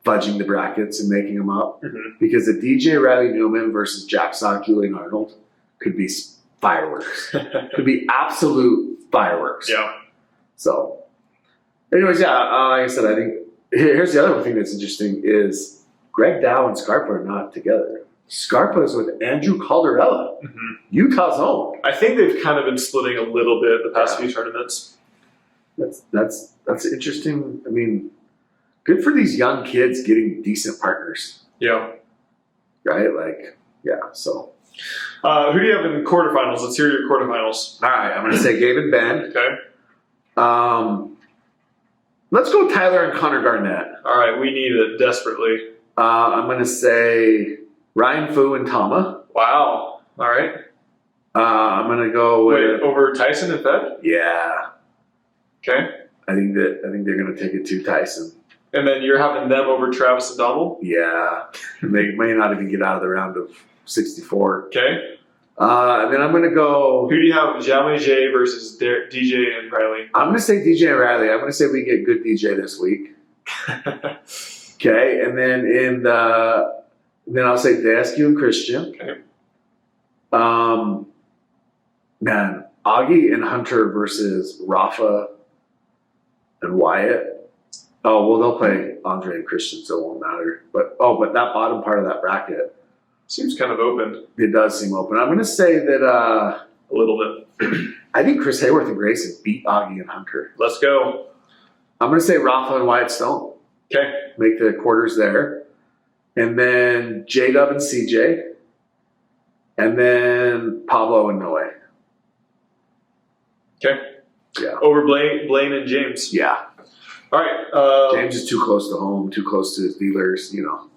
[SPEAKER 2] fudging the brackets and making them up.
[SPEAKER 1] Mm-hmm.
[SPEAKER 2] Because the DJ Riley Newman versus Jack Sock, Julian Arnold could be fireworks. Could be absolute fireworks.
[SPEAKER 1] Yeah.
[SPEAKER 2] So, anyways, yeah, like I said, I think here's the other thing that's interesting is Greg Dow and Scarpa are not together. Scarpa is with Andrew Calderella, Utah's own.
[SPEAKER 1] I think they've kind of been splitting a little bit the past few tournaments.
[SPEAKER 2] That's interesting. I mean, good for these young kids getting decent partners.
[SPEAKER 1] Yeah.
[SPEAKER 2] Right? Like, yeah, so.
[SPEAKER 1] Who do you have in quarterfinals? Let's hear your quarterfinals.
[SPEAKER 2] All right, I'm going to say Gabe and Ben.
[SPEAKER 1] Okay.
[SPEAKER 2] Let's go Tyler and Connor Garnett.
[SPEAKER 1] All right, we need it desperately.
[SPEAKER 2] I'm going to say Ryan Fu and Tama.
[SPEAKER 1] Wow. All right.
[SPEAKER 2] I'm going to go with...
[SPEAKER 1] Wait, over Tyson and Fed?
[SPEAKER 2] Yeah.
[SPEAKER 1] Okay.
[SPEAKER 2] I think they're going to take it to Tyson.
[SPEAKER 1] And then you're having them over Travis and Donald?
[SPEAKER 2] Yeah. They may not even get out of the round of 64.
[SPEAKER 1] Okay.
[SPEAKER 2] And then I'm going to go...
[SPEAKER 1] Who do you have? Jamie J versus DJ and Riley?
[SPEAKER 2] I'm going to say DJ and Riley. I'm going to say we get good DJ this week. Okay. And then then I'll say Daskew and Christian.
[SPEAKER 1] Okay.
[SPEAKER 2] Man, Augie and Hunter versus Rafa and Wyatt. Oh, well, they'll play Andre and Christian, so it won't matter. But that bottom part of that bracket
[SPEAKER 1] seems kind of open.
[SPEAKER 2] It does seem open. I'm going to say that
[SPEAKER 1] a little bit.
[SPEAKER 2] I think Chris Hayworth and Grayson beat Augie and Hunter.
[SPEAKER 1] Let's go.
[SPEAKER 2] I'm going to say Rafa and Wyatt Stone.
[SPEAKER 1] Okay.
[SPEAKER 2] Make the quarters there. And then J-Dub and CJ. And then Pablo and Noe.
[SPEAKER 1] Okay.
[SPEAKER 2] Yeah.
[SPEAKER 1] Over Blaine and James.
[SPEAKER 2] Yeah.
[SPEAKER 1] All right.
[SPEAKER 2] James is too close to home, too close to his dealers,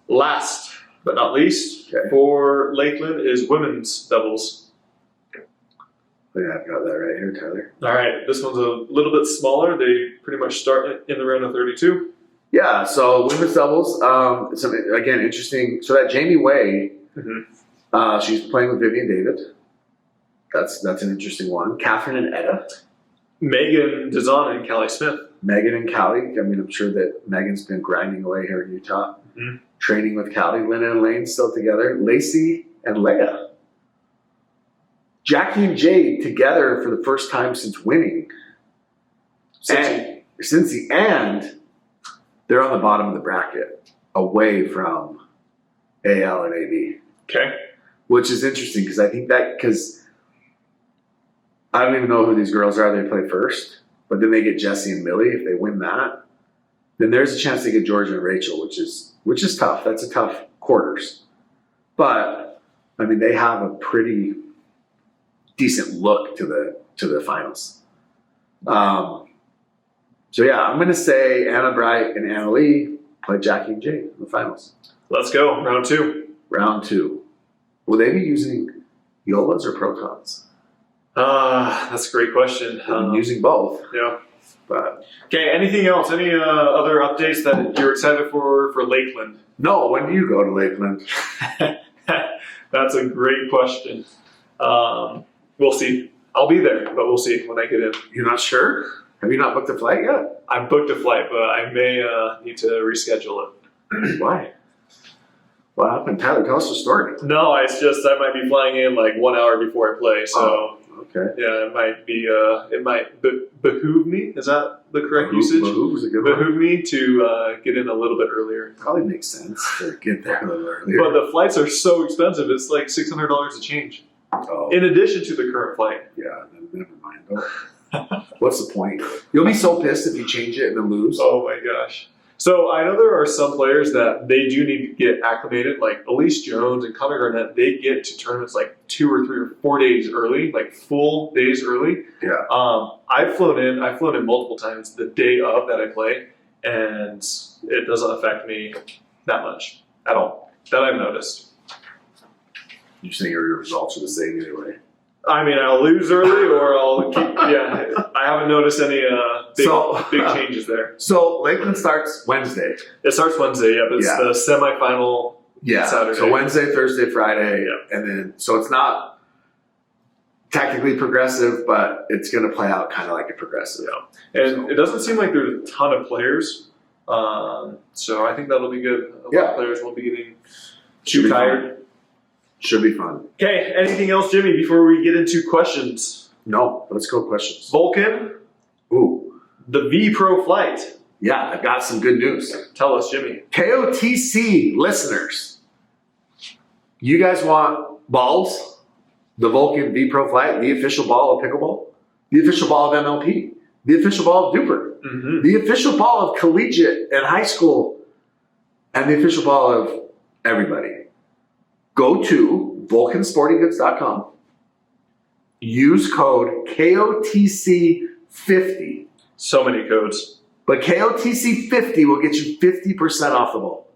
[SPEAKER 1] Last but not least, for Lakeland is women's doubles.
[SPEAKER 2] I think I've got that right here, Tyler.
[SPEAKER 1] All right. This one's a little bit smaller. They pretty much start in the round of 32.
[SPEAKER 2] Yeah, so women's doubles, again, interesting. So that Jamie Way, she's playing with Vivian David. That's an interesting one. Catherine and Etta.
[SPEAKER 1] Megan Dazan and Callie Smith.
[SPEAKER 2] Megan and Callie. I mean, I'm sure that Megan's been grinding away here in Utah. Training with Callie. Lynn and Lane still together. Lacey and Leia. Jackie and Jade together for the first time since winning. And they're on the bottom of the bracket, away from AL and AB.
[SPEAKER 1] Okay.
[SPEAKER 2] which is interesting because I think because I don't even know who these girls are they play first, but then they get Jessie and Millie. If they win that, then there's a chance they get Georgia and Rachel, which is tough. That's a tough quarters. But I mean, they have a pretty decent look to the finals. So yeah, I'm going to say Anna Bright and Anna Lee play Jackie and Jade in the finals.
[SPEAKER 1] Let's go. Round 2.
[SPEAKER 2] Round 2. Will they be using Yolas or Protons?
[SPEAKER 1] That's a great question.
[SPEAKER 2] I'm using both.
[SPEAKER 1] Yeah.
[SPEAKER 2] But
[SPEAKER 1] Okay, anything else? Any other updates that you're excited for Lakeland?
[SPEAKER 2] no, when do you go to Lakeland?
[SPEAKER 1] That's a great question. We'll see. I'll be there, but we'll see when I get in.
[SPEAKER 2] You're not sure? Have you not booked a flight yet?
[SPEAKER 1] I've booked a flight, but I may need to reschedule it.
[SPEAKER 2] Why? What happened? Tyler, tell us the story.
[SPEAKER 1] No, it's just I might be flying in like 1 hour before I play, so
[SPEAKER 2] Okay.
[SPEAKER 1] yeah, it might behoove me. Is that the correct usage?
[SPEAKER 2] Behoove is a good one.
[SPEAKER 1] Behoove me to get in a little bit earlier.
[SPEAKER 2] Probably makes sense to get there a little earlier.
[SPEAKER 1] But the flights are so expensive; it's like $600 a change,
[SPEAKER 2] Oh,
[SPEAKER 1] in addition to the current flight.
[SPEAKER 2] yeah, never mind. What's the point? You'll be so pissed if you change it and then lose.
[SPEAKER 1] Oh my gosh. So I know there are some players that they do need to get acclimated, like Elise Jones and Connor Garnett. They get to tournaments like 2 or 3 or 4 days early, like full days early.
[SPEAKER 2] Yeah.
[SPEAKER 1] I've flown in multiple times the day of that I play, and it doesn't affect me that much at all that I've noticed.
[SPEAKER 2] You're saying your results are the same anyway.
[SPEAKER 1] I mean, I'll lose early or I'll keep. Yeah, I haven't noticed any big changes there.
[SPEAKER 2] So Lakeland starts Wednesday.
[SPEAKER 1] It starts Wednesday. Yeah, but it's
[SPEAKER 2] Yeah.
[SPEAKER 1] the semifinal.
[SPEAKER 2] Yeah.
[SPEAKER 1] Saturday.
[SPEAKER 2] So Wednesday, Thursday, Friday,
[SPEAKER 1] Yeah.
[SPEAKER 2] and then so it's not technically progressive, but it's going to play out kind of like a progressive.
[SPEAKER 1] Yeah, and it doesn't seem like there's a ton of players, so I think that'll be good. A lot
[SPEAKER 2] Yeah.
[SPEAKER 1] of players won't be getting
[SPEAKER 2] Should
[SPEAKER 1] too
[SPEAKER 2] be
[SPEAKER 1] tired.
[SPEAKER 2] Should be fun.
[SPEAKER 1] Okay, anything else, Jimmy, before we get into questions?
[SPEAKER 2] No, let's go questions.
[SPEAKER 1] Vulcan,
[SPEAKER 2] Ooh,
[SPEAKER 1] the V Pro flight.
[SPEAKER 2] yeah, I've got some good news.
[SPEAKER 1] Tell us, Jimmy.
[SPEAKER 2] KOTC listeners, you guys want balls? The Vulcan V Pro flight, the official ball of pickleball, the official ball of MLP, the official ball of Duper,
[SPEAKER 1] Mm-hmm.
[SPEAKER 2] the official ball of collegiate and high school, and the official ball of everybody. Go to vulcansportinggoods.com. Use code KOTC50.
[SPEAKER 1] So many codes.
[SPEAKER 2] But KOTC50 will get you 50% off the ball.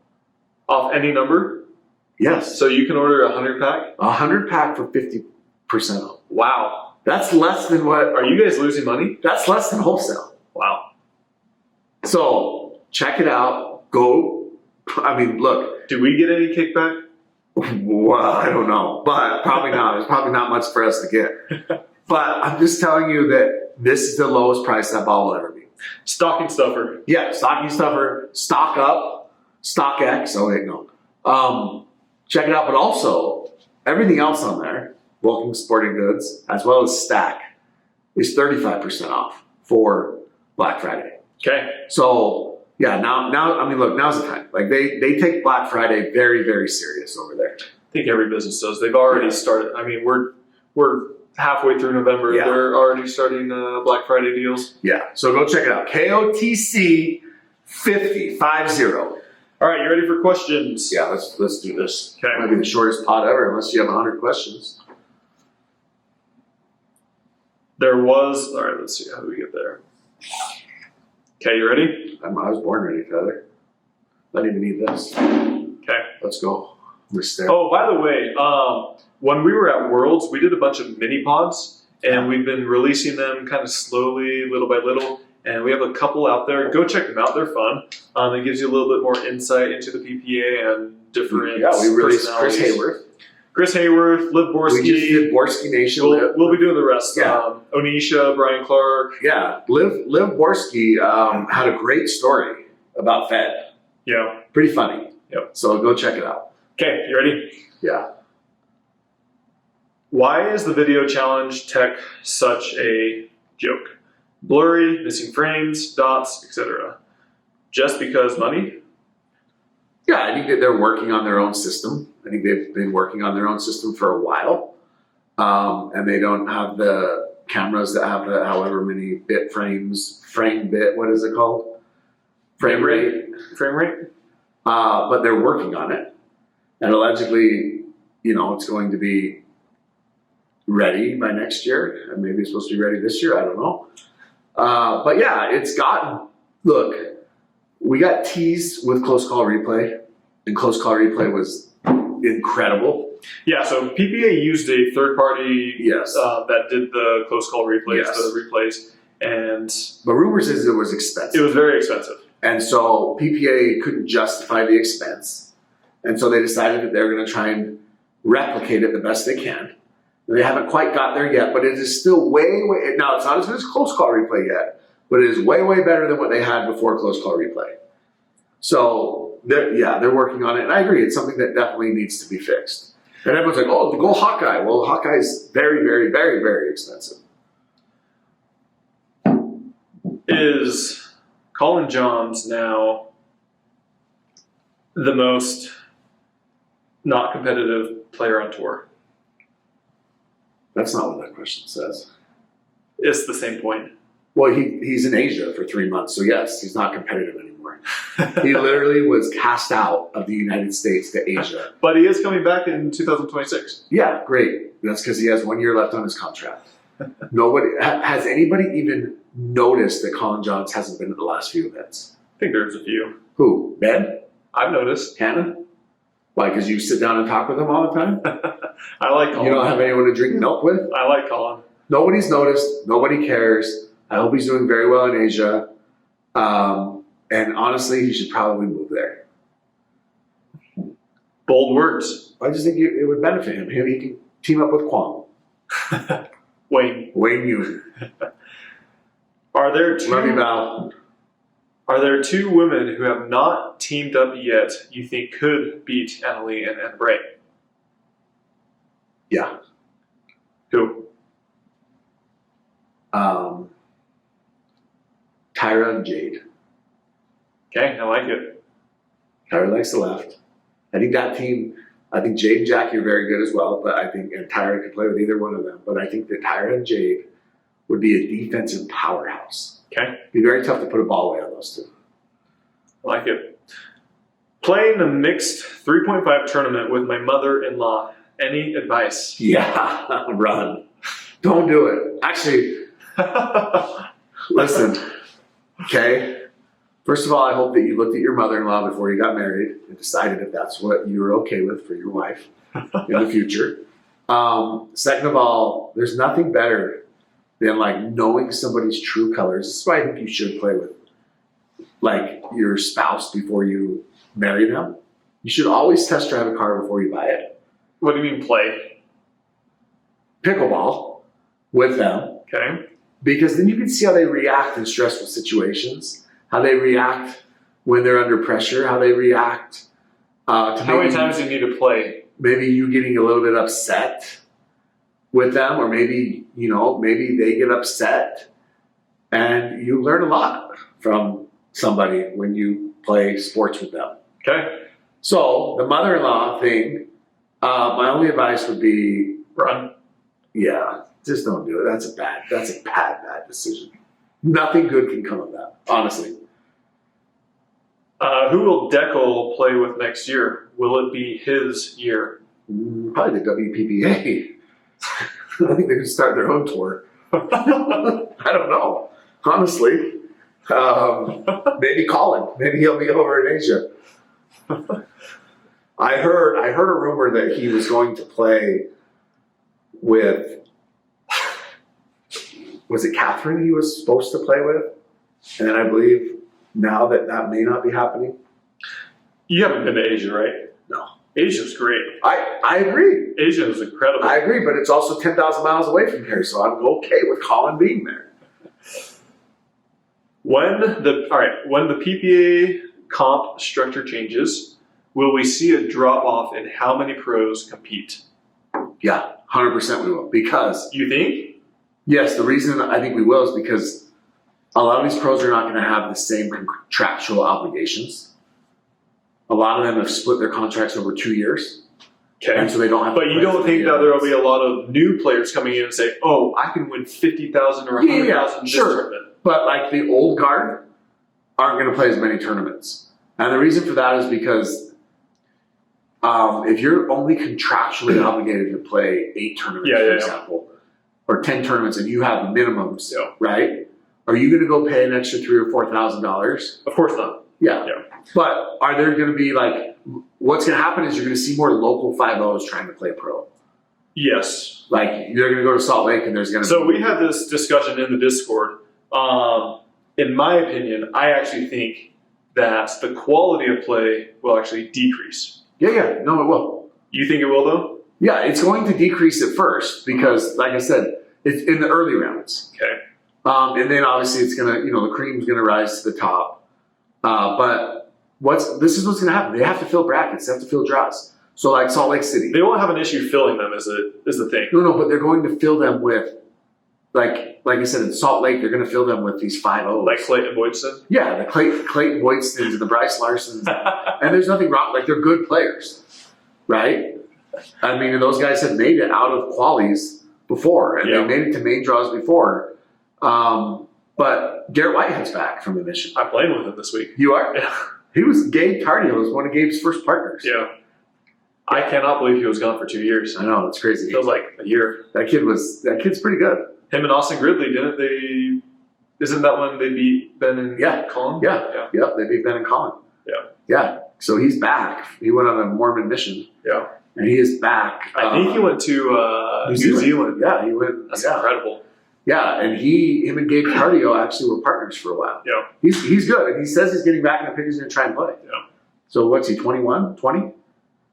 [SPEAKER 1] Off any number?
[SPEAKER 2] Yes.
[SPEAKER 1] So you can order a 100-pack?
[SPEAKER 2] 100 pack for 50% off.
[SPEAKER 1] Wow.
[SPEAKER 2] That's less than
[SPEAKER 1] Are you guys losing money?
[SPEAKER 2] that's less than wholesale.
[SPEAKER 1] Wow.
[SPEAKER 2] So check it out. Go. I mean, look.
[SPEAKER 1] Do we get any kickback?
[SPEAKER 2] Well, I don't know, but probably not. There's probably not much for us to get. But I'm just telling you that this is the lowest price that ball will ever be.
[SPEAKER 1] Stocking stuffer.
[SPEAKER 2] Yeah, stocking stuffer, stock up, stock X. Oh wait, no. Check it out, but also everything else on there, Vulcan Sporting Goods, as well as Stack, is 35% off for Black Friday.
[SPEAKER 1] Okay.
[SPEAKER 2] So yeah, now I mean, look, now's the time. Like they take Black Friday very, very serious over there.
[SPEAKER 1] I think every business does. They've already started. I mean, we're halfway through November.
[SPEAKER 2] Yeah.
[SPEAKER 1] They're already starting Black Friday deals.
[SPEAKER 2] Yeah, so go check it out. KOTC 50.
[SPEAKER 1] All right, you ready for questions?
[SPEAKER 2] Yeah, let's do this.
[SPEAKER 1] Okay.
[SPEAKER 2] Might be the shortest pod ever, unless you have 100 questions.
[SPEAKER 1] All right, let's see. How do we get there? Okay, you ready?
[SPEAKER 2] I was born ready, Tyler. I didn't even need this.
[SPEAKER 1] Okay.
[SPEAKER 2] Let's go. We're there.
[SPEAKER 1] Oh, by the way, when we were at Worlds, we did a bunch of mini pods, and we've been releasing them kind of slowly, little by little. And we have a couple out there. Go check them out; they're fun. It gives you a little bit more insight into the PPA and different.
[SPEAKER 2] Yeah, we released Chris
[SPEAKER 1] personalities.
[SPEAKER 2] Hayworth.
[SPEAKER 1] Liv Borski.
[SPEAKER 2] We just did Borski Nation.
[SPEAKER 1] We'll be doing the rest.
[SPEAKER 2] Yeah.
[SPEAKER 1] Onisha, Brian Clark.
[SPEAKER 2] Yeah, Liv Borski had a great story about Fed.
[SPEAKER 1] Yeah.
[SPEAKER 2] Pretty funny.
[SPEAKER 1] Yep.
[SPEAKER 2] So go check it out.
[SPEAKER 1] Okay, you ready?
[SPEAKER 2] Yeah.
[SPEAKER 1] Why is the video challenge tech such a joke? Blurry, missing frames, dots, etc. Just because money?
[SPEAKER 2] Yeah, I think that they're working on their own system. I think they've been working on their own system for a while. And they don't have the cameras that have the however many frame bit, what is it called? Frame rate. But they're working on it. And allegedly, it's going to be ready by next year. And maybe it's supposed to be ready this year. I don't know. But yeah, look, we got teased with close call replay, and close call replay was incredible.
[SPEAKER 1] Yeah, so PPA used a third party that did the close call replays,
[SPEAKER 2] but rumors is it was expensive.
[SPEAKER 1] It was very expensive.
[SPEAKER 2] And so PPA couldn't justify the expense. And so they decided that they're going to try and replicate it the best they can. And they haven't quite got there yet, but it is still way, now it's not as good as close call replay yet, but it is way, way better than what they had before close call replay. So they're working on it. And I agree, it's something that definitely needs to be fixed. And everyone's like, oh, go Hawkeye. Well, Hawkeye is very, very, very, very expensive.
[SPEAKER 1] Is Colin Johns now the most not competitive player on tour?
[SPEAKER 2] That's not what that question says.
[SPEAKER 1] It's the same point.
[SPEAKER 2] Well, he's in Asia for 3 months, so yes, he's not competitive anymore. He literally was cast out of the United States to Asia.
[SPEAKER 1] But he is coming back in 2026.
[SPEAKER 2] Yeah, great. That's because he has 1 year left on his contract. Has anybody even noticed that Colin Johns hasn't been at the last few events?
[SPEAKER 1] I think there's a few.
[SPEAKER 2] Who? Ben?
[SPEAKER 1] I've noticed.
[SPEAKER 2] Hannah? Why, because you sit down and talk with him all the time?
[SPEAKER 1] I like Colin.
[SPEAKER 2] You don't have anyone to drink milk with?
[SPEAKER 1] I like Colin.
[SPEAKER 2] Nobody's noticed. Nobody cares. I hope he's doing very well in Asia. And honestly, he should probably move there.
[SPEAKER 1] Bold words.
[SPEAKER 2] I just think it would benefit him. He can team up with Kwong.
[SPEAKER 1] Wayne
[SPEAKER 2] Yoon.
[SPEAKER 1] Are there two?
[SPEAKER 2] Love you, Val.
[SPEAKER 1] Are there two women who have not teamed up yet you think could beat Annalie and Anna Bray?
[SPEAKER 2] Yeah.
[SPEAKER 1] Who?
[SPEAKER 2] Tyra and Jade.
[SPEAKER 1] Okay, I like it.
[SPEAKER 2] Tyra likes the left. I think that team, Jade and Jackie are very good as well, but and Tyra could play with either one of them. But I think that Tyra and Jade would be a defensive powerhouse.
[SPEAKER 1] Okay.
[SPEAKER 2] It'd be very tough to put a ball away on those two.
[SPEAKER 1] I like it. Playing a mixed 3.5 tournament with my mother-in-law. Any advice?
[SPEAKER 2] Yeah, run. Don't do it. Actually, listen, okay? First of all, I hope that you looked at your mother-in-law before you got married and decided if that's what you were okay with for your wife in the future. Second of all, there's nothing better than knowing somebody's true colors. This is why I think you should play with your spouse before you marry them. You should always test drive a car before you buy it.
[SPEAKER 1] What do you mean play?
[SPEAKER 2] Pickleball with them.
[SPEAKER 1] Okay.
[SPEAKER 2] Because then you can see how they react in stressful situations, how they react when they're under pressure, how they react to
[SPEAKER 1] how many times do you need to play?
[SPEAKER 2] Maybe you getting a little bit upset with them, or maybe they get upset, and you learn a lot from somebody when you play sports with them.
[SPEAKER 1] Okay.
[SPEAKER 2] So the mother-in-law thing, my only advice would be
[SPEAKER 1] run.
[SPEAKER 2] Yeah, just don't do it. That's a bad decision. Nothing good can come of that, honestly.
[SPEAKER 1] Who will Deckel play with next year? Will it be his year?
[SPEAKER 2] Probably the WPPA. I think they could start their own tour. I don't know, honestly. Maybe Colin. Maybe he'll be over in Asia. I heard a rumor that he was going to play with, was it Catherine he was supposed to play with? And I believe now that may not be happening.
[SPEAKER 1] You haven't been to Asia, right?
[SPEAKER 2] No.
[SPEAKER 1] Asia's great.
[SPEAKER 2] I agree.
[SPEAKER 1] Asia is incredible.
[SPEAKER 2] I agree, but it's also 10,000 miles away from here, so I'm okay with Colin being there.
[SPEAKER 1] When the PPA comp structure changes, will we see a drop off in how many pros compete?
[SPEAKER 2] Yeah, 100% we will. Because
[SPEAKER 1] you think?
[SPEAKER 2] Yes, the reason I think we will is because a lot of these pros are not going to have the same contractual obligations. A lot of them have split their contracts over 2 years.
[SPEAKER 1] Okay.
[SPEAKER 2] And so they don't have to
[SPEAKER 1] But you
[SPEAKER 2] play
[SPEAKER 1] don't
[SPEAKER 2] for
[SPEAKER 1] think
[SPEAKER 2] the
[SPEAKER 1] that there will
[SPEAKER 2] events.
[SPEAKER 1] be a lot of new players coming in and say, "Oh, I can win 50,000 or 100,000 this
[SPEAKER 2] sure.
[SPEAKER 1] tournament."
[SPEAKER 2] But like the old guard aren't going to play as many tournaments. And the reason for that is because if you're only contractually obligated to play 8 tournaments, for example, or 10 tournaments, and you have minimums, right? Are you going to go pay an extra $3,000 or $4,000?
[SPEAKER 1] Of course not.
[SPEAKER 2] Yeah. But are there going to be like, what's going to happen is you're going to see more local 5-0s trying to play pro.
[SPEAKER 1] Yes.
[SPEAKER 2] Like you're going to go to Salt Lake and there's going to
[SPEAKER 1] So we had this discussion in the Discord. In my opinion, I actually think that the quality of play will actually decrease.
[SPEAKER 2] Yeah. No, it will.
[SPEAKER 1] You think it will though?
[SPEAKER 2] Yeah, it's going to decrease at first because, like I said, it's in the early rounds.
[SPEAKER 1] Okay.
[SPEAKER 2] And then obviously it's going to, the cream's going to rise to the top. But this is what's going to happen. They have to fill brackets. They have to fill draws. So like Salt Lake City.
[SPEAKER 1] They won't have an issue filling them is the thing.
[SPEAKER 2] No, but they're going to fill them with, like I said, in Salt Lake, they're going to fill them with these 5-0s.
[SPEAKER 1] Like Clayton Boydston?
[SPEAKER 2] Yeah, the Clayton Boydstons and the Bryce Larsons. And there's nothing wrong. Like, they're good players, right? I mean, and those guys have made it out of qualies before, and they made it to main draws before. But Garrett Whitehead's back from the mission.
[SPEAKER 1] I'm playing with him this week.
[SPEAKER 2] You are?
[SPEAKER 1] Yeah.
[SPEAKER 2] Gabe Tardio was one of Gabe's first partners.
[SPEAKER 1] Yeah. I cannot believe he was gone for 2 years.
[SPEAKER 2] I know, it's crazy.
[SPEAKER 1] It feels like a year.
[SPEAKER 2] That kid's pretty good.
[SPEAKER 1] Him and Austin Gridley, didn't they? Isn't that when they beat Ben and Colin?
[SPEAKER 2] Yeah. Yep, they beat Ben and Colin. Yeah. So he's back. He went on a Mormon mission.
[SPEAKER 1] Yeah.
[SPEAKER 2] And he is back.
[SPEAKER 1] I think he went to New Zealand.
[SPEAKER 2] Yeah, he went.
[SPEAKER 1] That's incredible.
[SPEAKER 2] Yeah, and him and Gabe Cardio actually were partners for a while.
[SPEAKER 1] Yeah.
[SPEAKER 2] He's good. And he says he's getting back in the picture. He's going to try and play.
[SPEAKER 1] Yeah.
[SPEAKER 2] So what's he, 21, 20?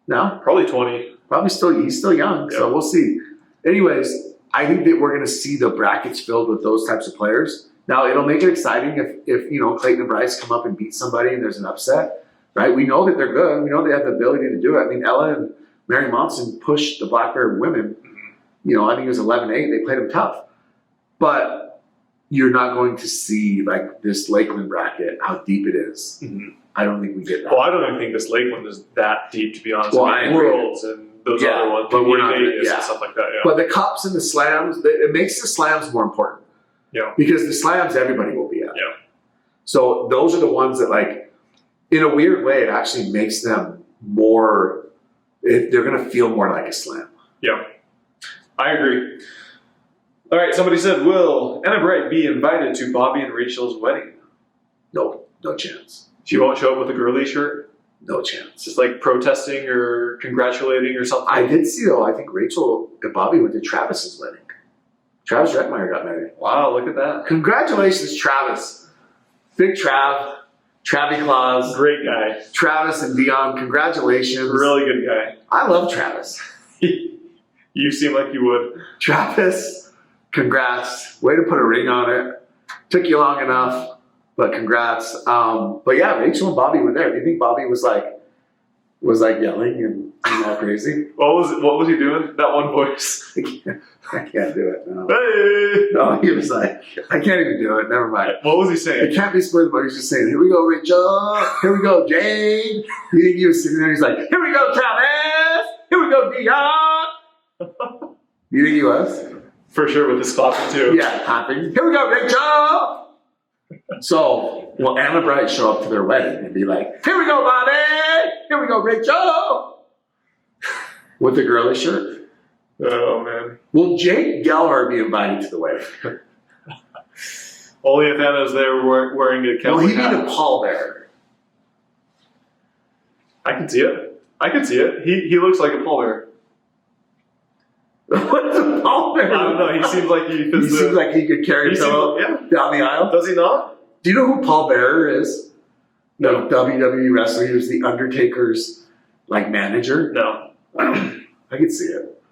[SPEAKER 2] No?
[SPEAKER 1] Probably 20.
[SPEAKER 2] He's still young, so we'll see. Anyways, I think that we're going to see the brackets filled with those types of players. Now, it'll make it exciting if Clayton and Bryce come up and beat somebody and there's an upset, right? We know that they're good. We know they have the ability to do it. I mean, Ella and Mary Monson pushed the Black Bear women. I think it was 11-8. They played them tough. But you're not going to see, like, this Lakeland bracket, how deep it is.
[SPEAKER 1] Mm-hmm.
[SPEAKER 2] I don't think we get that.
[SPEAKER 1] Well, I don't even think this Lakeland is that deep, to be honest.
[SPEAKER 2] Well,
[SPEAKER 1] I mean, Worlds and those other ones,
[SPEAKER 2] but we're
[SPEAKER 1] PPA
[SPEAKER 2] not,
[SPEAKER 1] Vegas and stuff like that. Yeah.
[SPEAKER 2] But the cups and the slams, it makes the slams more important.
[SPEAKER 1] Yeah.
[SPEAKER 2] Because the slams, everybody will be at.
[SPEAKER 1] Yeah.
[SPEAKER 2] So those are the ones that, like, in a weird way, it actually makes them more, they're going to feel more like a slam.
[SPEAKER 1] Yeah. I agree. All right, somebody said, will Anna Bright be invited to Bobby and Rachel's wedding?
[SPEAKER 2] No chance.
[SPEAKER 1] She won't show up with a girly shirt?
[SPEAKER 2] No chance.
[SPEAKER 1] Just like protesting or congratulating or something?
[SPEAKER 2] I did see, though, I think Rachel and Bobby went to Travis's wedding. Travis Reckmeyer got married.
[SPEAKER 1] Wow, look at that.
[SPEAKER 2] Congratulations, Travis. Big Trav. Travie Claus.
[SPEAKER 1] Great guy.
[SPEAKER 2] Travis and Dion, congratulations.
[SPEAKER 1] Really good guy.
[SPEAKER 2] I love Travis.
[SPEAKER 1] You seem like you would.
[SPEAKER 2] Travis, congrats. Way to put a ring on it. Took you long enough, but congrats. But yeah, Rachel and Bobby were there. Do you think Bobby was like yelling and all crazy?
[SPEAKER 1] What was he doing? That one voice.
[SPEAKER 2] I can't do it. No.
[SPEAKER 1] Hey!
[SPEAKER 2] No, he was like, I can't even do it. Never mind.
[SPEAKER 1] What was he saying?
[SPEAKER 2] It can't be spoiled, but he's just saying, here we go, Rachel. Here we go, Jane. You think he was sitting there? He's like, here we go, Travis. Here we go, Dion. You think he was?
[SPEAKER 1] For sure, with his clapping too.
[SPEAKER 2] Yeah, clapping. Here we go, Rachel. So, will Anna Bright show up to their wedding and be like, here we go, Bobby. Here we go, Rachel. With the girly shirt?
[SPEAKER 1] Oh, man.
[SPEAKER 2] Will Jake Gellhard be invited to the wedding?
[SPEAKER 1] Only if Anna's there wearing a cowboy
[SPEAKER 2] Will he be
[SPEAKER 1] hat.
[SPEAKER 2] the pallbearer?
[SPEAKER 1] I can see it. He looks like a pallbearer.
[SPEAKER 2] What's a pallbearer?
[SPEAKER 1] I don't know. He seems like he fits
[SPEAKER 2] He seems like he could carry a pillow down the aisle.
[SPEAKER 1] Does he not?
[SPEAKER 2] Do you know who Paul Bearer is?
[SPEAKER 1] No.
[SPEAKER 2] The WWE wrestler. He was the Undertaker's manager.
[SPEAKER 1] No.
[SPEAKER 2] I could see it.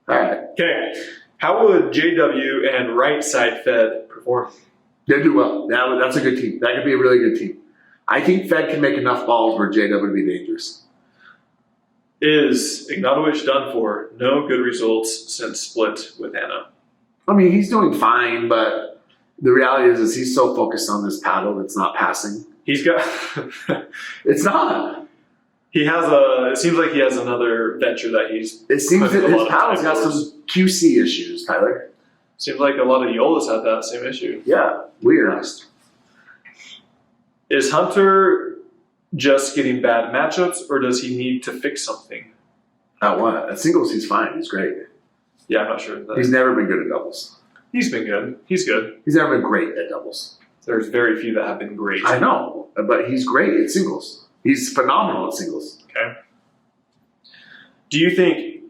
[SPEAKER 2] All right.
[SPEAKER 1] Okay. How would JW and Right Side Fed perform?
[SPEAKER 2] They do well. That's a good team. That could be a really good team. I think Fed can make enough balls where JW would be dangerous.
[SPEAKER 1] Is Ignatowicz done for? No good results since split with Anna.
[SPEAKER 2] I mean, he's doing fine, but the reality is he's so focused on this paddle that's not passing.
[SPEAKER 1] He's got...
[SPEAKER 2] It's not.
[SPEAKER 1] He has it seems like he has another venture that he's.
[SPEAKER 2] It seems that
[SPEAKER 1] putting a
[SPEAKER 2] his
[SPEAKER 1] lot of
[SPEAKER 2] paddle's
[SPEAKER 1] time
[SPEAKER 2] got
[SPEAKER 1] towards.
[SPEAKER 2] some QC issues, Tyler.
[SPEAKER 1] Seems like a lot of Yolas had that same issue.
[SPEAKER 2] Yeah, weird.
[SPEAKER 1] Is Hunter just getting bad matchups, or does he need to fix something?
[SPEAKER 2] At what? At singles, he's fine. He's great.
[SPEAKER 1] Yeah, I'm not sure.
[SPEAKER 2] He's never been good at doubles.
[SPEAKER 1] He's been good. He's good.
[SPEAKER 2] He's never been great at doubles.
[SPEAKER 1] There's very few that have been great.
[SPEAKER 2] I know, but he's great at singles. He's phenomenal at singles.
[SPEAKER 1] Okay. Do you think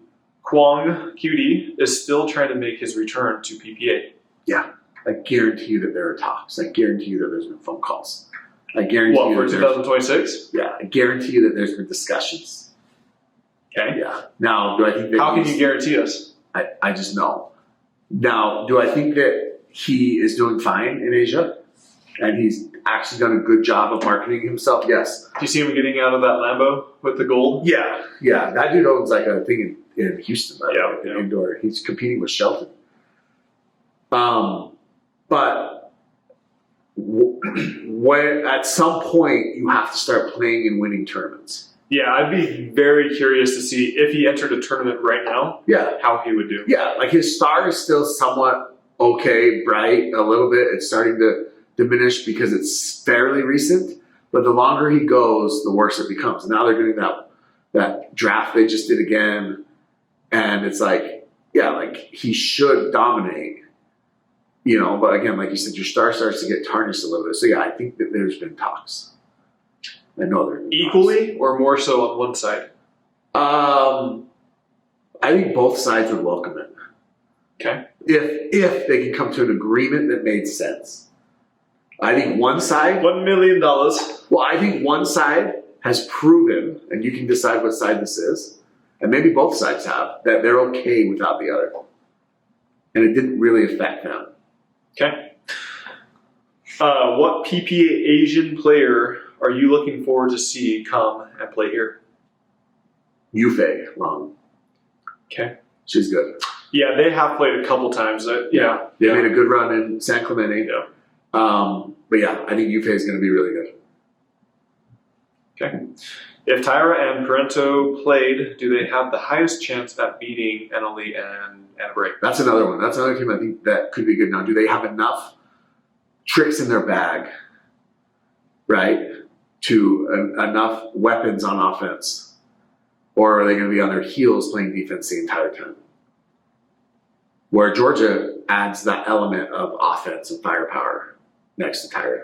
[SPEAKER 1] Kwong QD is still trying to make his return to PPA?
[SPEAKER 2] Yeah. I guarantee you that there are talks. I guarantee you that there's been phone calls. I guarantee
[SPEAKER 1] What,
[SPEAKER 2] you
[SPEAKER 1] for
[SPEAKER 2] that there's-
[SPEAKER 1] 2026?
[SPEAKER 2] Yeah, I guarantee you that there's been discussions.
[SPEAKER 1] Okay.
[SPEAKER 2] Yeah. Now, do I think that
[SPEAKER 1] How can you guarantee us?
[SPEAKER 2] I just know. Now, do I think that he is doing fine in Asia? And he's actually done a good job of marketing himself? Yes.
[SPEAKER 1] Do you see him getting out of that Lambo with the gold?
[SPEAKER 2] Yeah. Yeah. That dude owns like a thing in Houston, by the way,
[SPEAKER 1] Yeah.
[SPEAKER 2] indoor. He's competing with Shelton. But when at some point you have to start playing and winning tournaments.
[SPEAKER 1] Yeah, I'd be very curious to see if he entered a tournament right now,
[SPEAKER 2] Yeah.
[SPEAKER 1] how he would do.
[SPEAKER 2] Yeah. Like his star is still somewhat okay, bright a little bit. It's starting to diminish because it's fairly recent. But the longer he goes, the worse it becomes. Now they're doing that draft they just did again. And it's like, yeah, like he should dominate. You know, but again, like you said, your star starts to get tarnished a little bit. So yeah, I think that there's been talks. I know there
[SPEAKER 1] Equally or more so on one side?
[SPEAKER 2] I think both sides would welcome it.
[SPEAKER 1] Okay.
[SPEAKER 2] If they can come to an agreement that made sense. I think one side,
[SPEAKER 1] $1 million.
[SPEAKER 2] well, I think one side has proven, and you can decide what side this is, and maybe both sides have, that they're okay without the other. And it didn't really affect them.
[SPEAKER 1] Okay. What PPA Asian player are you looking forward to see come and play here?
[SPEAKER 2] Yufei Long.
[SPEAKER 1] Okay.
[SPEAKER 2] She's good.
[SPEAKER 1] Yeah, they have played a couple times. Yeah.
[SPEAKER 2] They made a good run in San Clemente.
[SPEAKER 1] Yeah.
[SPEAKER 2] But yeah, I think Yufei is going to be really good.
[SPEAKER 1] Okay. If Tyra and Parento played, do they have the highest chance at beating Eneli and Bray?
[SPEAKER 2] That's another one. That's another team I think that could be good. Now, do they have enough tricks in their bag, right, to enough weapons on offense? Or are they going to be on their heels playing defense the entire time? Where Georgia adds that element of offense and firepower next to Tyra.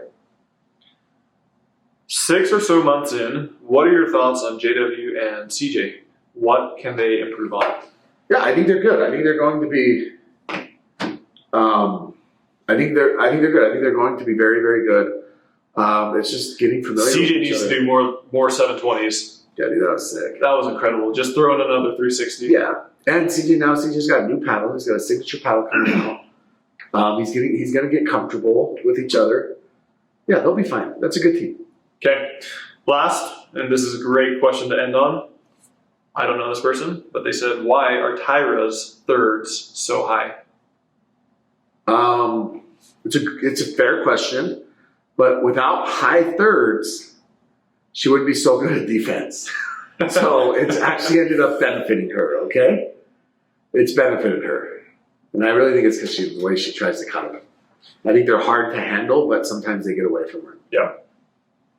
[SPEAKER 1] 6 or so months in, what are your thoughts on JW and CJ? What can they improve on?
[SPEAKER 2] Yeah, I think they're good. I think they're going to be. I think they're good. I think they're going to be very, very good. It's just getting familiar.
[SPEAKER 1] CJ
[SPEAKER 2] with each
[SPEAKER 1] needs to
[SPEAKER 2] other.
[SPEAKER 1] do more 720s.
[SPEAKER 2] Yeah, dude, that was sick.
[SPEAKER 1] That was incredible. Just throwing another 360.
[SPEAKER 2] Yeah, and CJ's got a new paddle. He's got a signature paddle coming out. He's gonna get comfortable with each other. Yeah, they'll be fine. That's a good team.
[SPEAKER 1] Okay. Last, and this is a great question to end on. I don't know this person, but they said, why are Tyra's thirds so high?
[SPEAKER 2] It's a fair question, but without high thirds, she wouldn't be so good at defense. So it's actually ended up benefiting her. Okay, it's benefited her, and I really think it's because the way she tries to cut them. I think they're hard to handle, but sometimes they get away from her.
[SPEAKER 1] Yeah.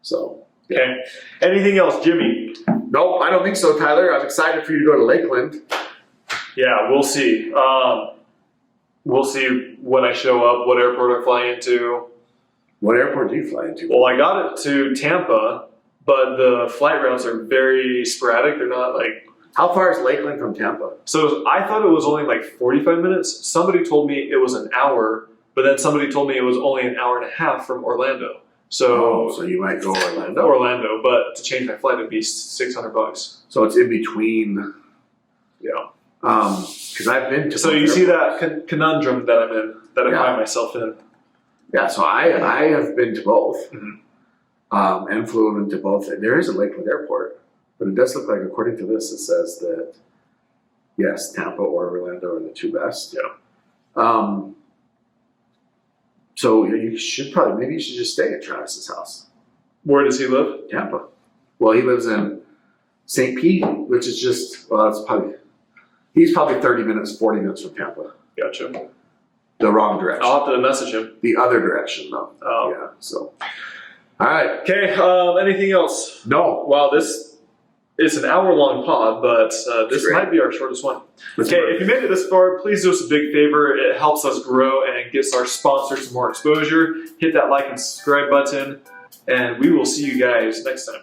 [SPEAKER 2] So.
[SPEAKER 1] Okay. Anything else, Jimmy?
[SPEAKER 2] Nope, I don't think so, Tyler. I'm excited for you to go to Lakeland.
[SPEAKER 1] Yeah, we'll see. We'll see when I show up, what airport I fly into.
[SPEAKER 2] What airport do you fly into?
[SPEAKER 1] Well, I got it to Tampa, but the flight routes are very sporadic. They're not like...
[SPEAKER 2] How far is Lakeland from Tampa?
[SPEAKER 1] So I thought it was only like 45 minutes. Somebody told me it was an hour, but then somebody told me it was only an hour and a half from Orlando.
[SPEAKER 2] So you might go
[SPEAKER 1] Orlando, but to change my flight, it'd be $600.
[SPEAKER 2] So it's in between.
[SPEAKER 1] Yeah.
[SPEAKER 2] Because I've been to.
[SPEAKER 1] So you see that conundrum that I'm in, that I
[SPEAKER 2] Yeah.
[SPEAKER 1] find myself in.
[SPEAKER 2] Yeah. So I have been to both,
[SPEAKER 1] Mhm.
[SPEAKER 2] and flew into both. There is a Lakeland airport, but it does look like, according to this, it says that yes, Tampa or Orlando are the two best.
[SPEAKER 1] Yeah.
[SPEAKER 2] So you should maybe you should just stay at Travis's house.
[SPEAKER 1] Where does he live?
[SPEAKER 2] Tampa. Well, he lives in St. Pete, which is just, well, he's probably 30 minutes, 40 minutes from Tampa.
[SPEAKER 1] Gotcha.
[SPEAKER 2] The wrong direction.
[SPEAKER 1] I'll have to message him.
[SPEAKER 2] The other direction, though.
[SPEAKER 1] Oh.
[SPEAKER 2] Yeah, so. All right.
[SPEAKER 1] Okay, anything else?
[SPEAKER 2] No.
[SPEAKER 1] Wow, this is an hour-long pod, but this
[SPEAKER 2] great.
[SPEAKER 1] might be our shortest one.
[SPEAKER 2] Let's
[SPEAKER 1] Okay,
[SPEAKER 2] work.
[SPEAKER 1] if you made it this far, please do us a big favor. It helps us grow and gives our sponsors more exposure. Hit that like and subscribe button, and we will see you guys next time.